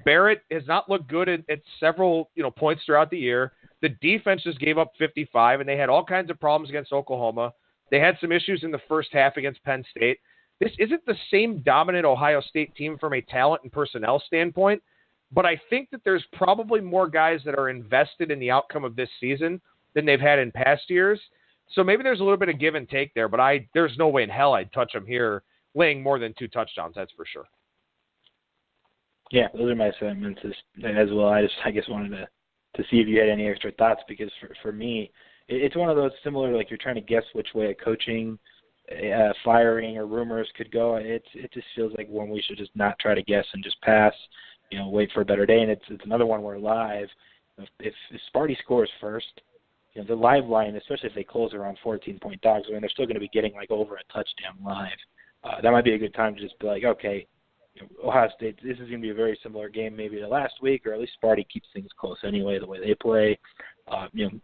Barrett has not looked good at several, points throughout the year. The defense just gave up 55, and they had all kinds of problems against Oklahoma. They had some issues in the first half against Penn State. this isn't the same dominant Ohio State team from a talent and personnel standpoint, but I think that there's probably more guys that are invested in the outcome of this season than they've had in past years. So maybe there's a little bit of give and take there, but there's no way in hell I'd touch them here laying more than 2 touchdowns, that's for sure. Yeah, those are my sentiments as well. I guess wanted to see if you had any extra thoughts, because for me, it's one of those similar, like you're trying to guess which way a coaching, firing, or rumors could go. It just feels like one we should just not try to guess and just pass, wait for a better day. And it's another one where live, if Sparty scores first, the live line, especially if they close around 14-point dogs, they're still going to be getting like over a touchdown live. That might be a good time to just be like, okay, Ohio State, this is going to be a very similar game maybe to last week, or at least Sparty keeps things close anyway, the way they play.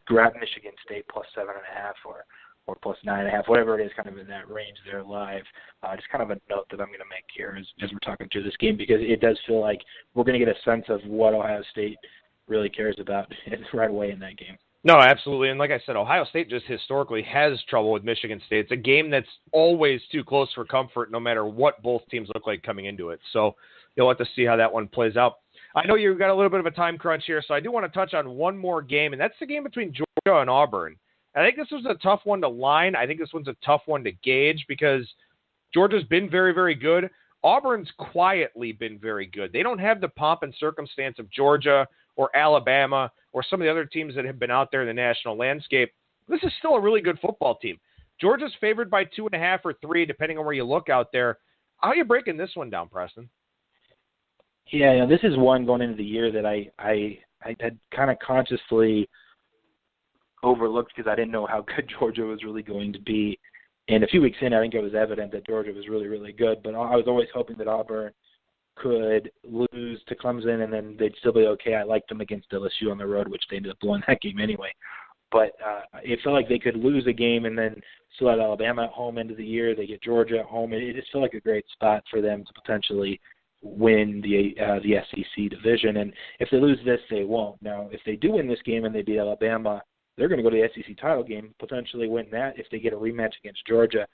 Grab Michigan State plus 7.5 or plus 9.5, whatever it is, kind of in that range there live. Just kind of a note that I'm going to make here as we're talking through this game, because it does feel like we're going to get a sense of what Ohio State really cares about right away in that game. No, absolutely. And like I said, Ohio State just historically has trouble with Michigan State. It's a game that's always too close for comfort, no matter what both teams look like coming into it. So you'll have to see how that one plays out. I know you've got a little bit of a time crunch here, so I do want to touch on one more game, and that's the game between Georgia and Auburn. I think this was a tough one to line. I think this one's a tough one to gauge, because Georgia's been very, very good. Auburn's quietly been very good. They don't have the pomp and circumstance of Georgia or Alabama or some of the other teams that have been out there in the national landscape. This is still a really good football team. Georgia's favored by 2.5 or 3, depending on where you look out there. How are you breaking this one down, Preston? Yeah, this is one going into the year that I had kind of consciously overlooked, because I didn't know how good Georgia was really going to be. And a few weeks in, I think it was evident that Georgia was really, really good. But I was always hoping that Auburn could lose to Clemson, and then they'd still be okay. I liked them against LSU on the road, which they ended up blowing that game anyway. But it felt like they could lose a game and then still have Alabama at home end of the year. They get Georgia at home. It just felt like a great spot for them to potentially win the SEC division. And if they lose this, they won't. Now, if they do win this game and they beat Alabama, they're going to go to the SEC title game, potentially win that if they get a rematch against Georgia.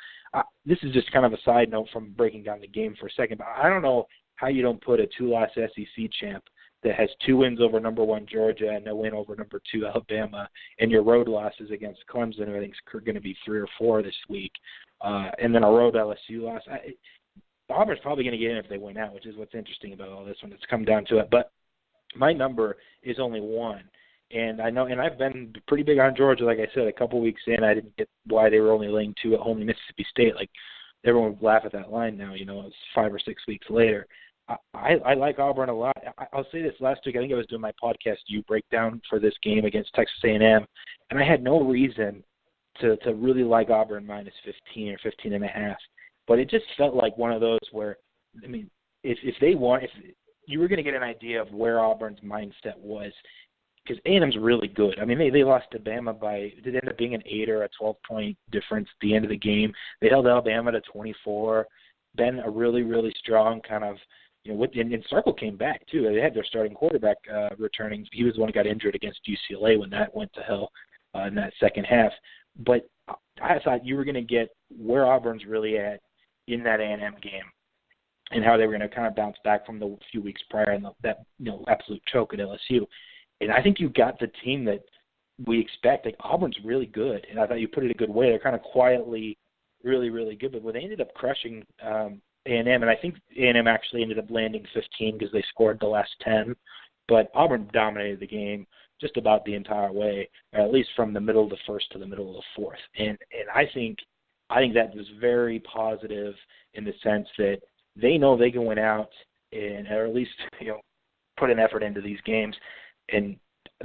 This is just kind of a side note from breaking down the game for a second, but I don't know how you don't put a 2-loss SEC champ that has 2 wins over number 1 Georgia and a win over number 2 Alabama, and your road losses against Clemson, who I think is going to be 3 or 4 this week, and then a road LSU loss. Auburn's probably going to get in if they win out, which is what's interesting about all this when it's come down to it. But my number is only 1. And I know, and I've been pretty big on Georgia, like I said, a couple weeks in. I didn't get why they were only laying 2 at home to Mississippi State. Like, everyone would laugh at that line now, it's 5 or 6 weeks later. I like Auburn a lot. I'll say this, last week I think I was doing my podcast breakdown for this game against Texas A&M, and I had no reason to really like Auburn minus 15 or 15.5. But it just felt like one of those where, I mean, if you were going to get an idea of where Auburn's mindset was, because A&M's really good. I mean, they lost to Bama it ended up being an 8 or a 12-point difference at the end of the game. They held Alabama to 24. Been a really, really strong kind of, and Circle came back, too. They had their starting quarterback returning. He was the one who got injured against UCLA when that went to hell in that second half. But I thought you were going to get where Auburn's really at in that A&M game and how they were going to kind of bounce back from the few weeks prior and that absolute choke at LSU. And I think you got the team that we expect. Like, Auburn's really good, and I thought you put it a good way. They're kind of quietly really, really good. But when they ended up crushing A&M, and I think A&M actually ended up landing 15 because they scored the last 10, but Auburn dominated the game just about the entire way, or at least from the middle of the first to the middle of the fourth. And I think that was very positive in the sense that they know they can win out and or at least put an effort into these games, and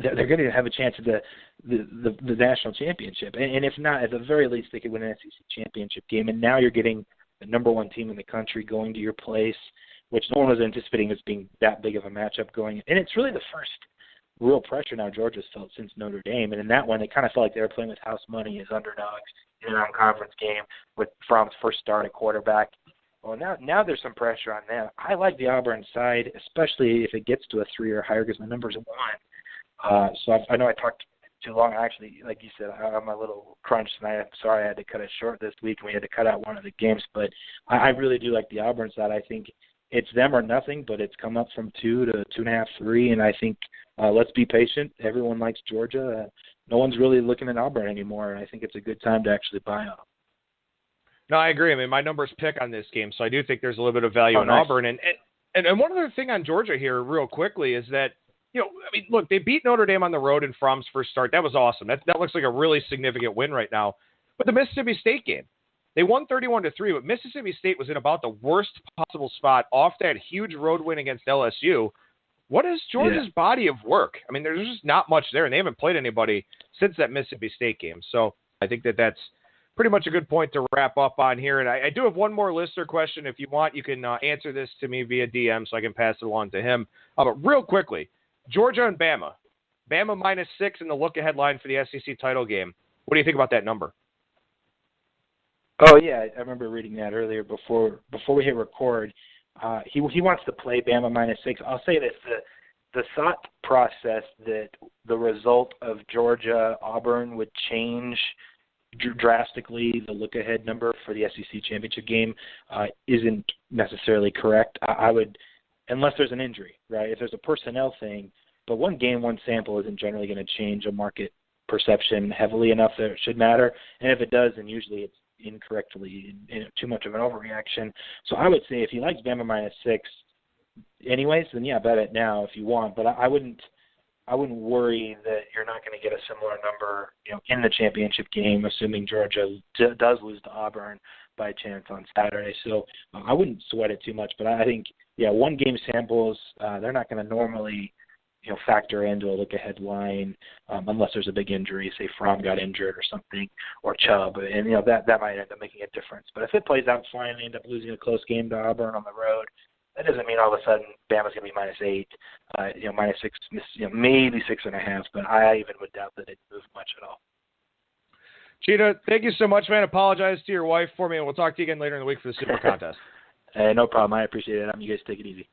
they're going to have a chance at the national championship. And if not, at the very least, they could win an SEC championship game. And now you're getting the number 1 team in the country going to your place, which no one was anticipating as being that big of a matchup going. And it's really the first real pressure now Georgia's felt since Notre Dame. And in that one, it kind of felt like they were playing with house money as underdogs in a non-conference game with Fromm's first start at quarterback. Well, now there's some pressure on them. I like the Auburn side, especially if it gets to a 3 or higher, because my number's 1. So I know I talked too long. Actually, like you said, I'm a little crunched, and I'm sorry I had to cut it short this week, and we had to cut out one of the games. But I really do like the Auburn side. I think it's them or nothing, but it's come up from 2 to 2.5, 3, and I think let's be patient. Everyone likes Georgia. No one's really looking at Auburn anymore, and I think it's a good time to actually buy on them. No, I agree. I mean, my numbers pick on this game, so I do think there's a little bit of value in nice. Auburn. And one other thing on Georgia here real quickly is that, I mean, look, they beat Notre Dame on the road in Fromm's first start. That was awesome. That looks like a really significant win right now. But the Mississippi State game, they won 31-3, but Mississippi State was in about the worst possible spot off that huge road win against LSU. What is Georgia's body of work? I mean, there's just not much there, and they haven't played anybody since that Mississippi State game. So I think that's pretty much a good point to wrap up on here. And I do have one more listener question. If you want, you can answer this to me via DM so I can pass it along to him. But real quickly, Georgia and Bama. Bama -6 in the look-ahead line for the SEC title game. What do you think about that number? Oh, yeah, I remember reading that earlier before we hit record. He wants to play Bama -6. I'll say this, the thought process that the result of Georgia-Auburn would change drastically the look-ahead number for the SEC championship game isn't necessarily correct. I would, unless there's an injury, right? If there's a personnel thing, but one game, one sample isn't generally going to change a market perception heavily enough that it should matter. And if it does, then usually it's incorrectly too much of an overreaction. So I would say if he likes Bama -6 anyways, then yeah, bet it now if you want. But I wouldn't worry that you're not going to get a similar number, in the championship game, assuming Georgia does lose to Auburn by chance on Saturday. So I wouldn't sweat it too much. But I think, one game samples, they're not going to normally, factor into a look-ahead line unless there's a big injury, say Fromm got injured or something, or Chubb, and that might end up making a difference. But if it plays out fine, they end up losing a close game to Auburn on the road, that doesn't mean all of a sudden Bama's going to be -8, -6, maybe 6.5. But I even would doubt that it moves much at all. Cheetah, thank you so much, man. Apologize to your wife for me, and we'll talk to you again later in the week for the Super Contest. No problem. I appreciate it. You guys take it easy.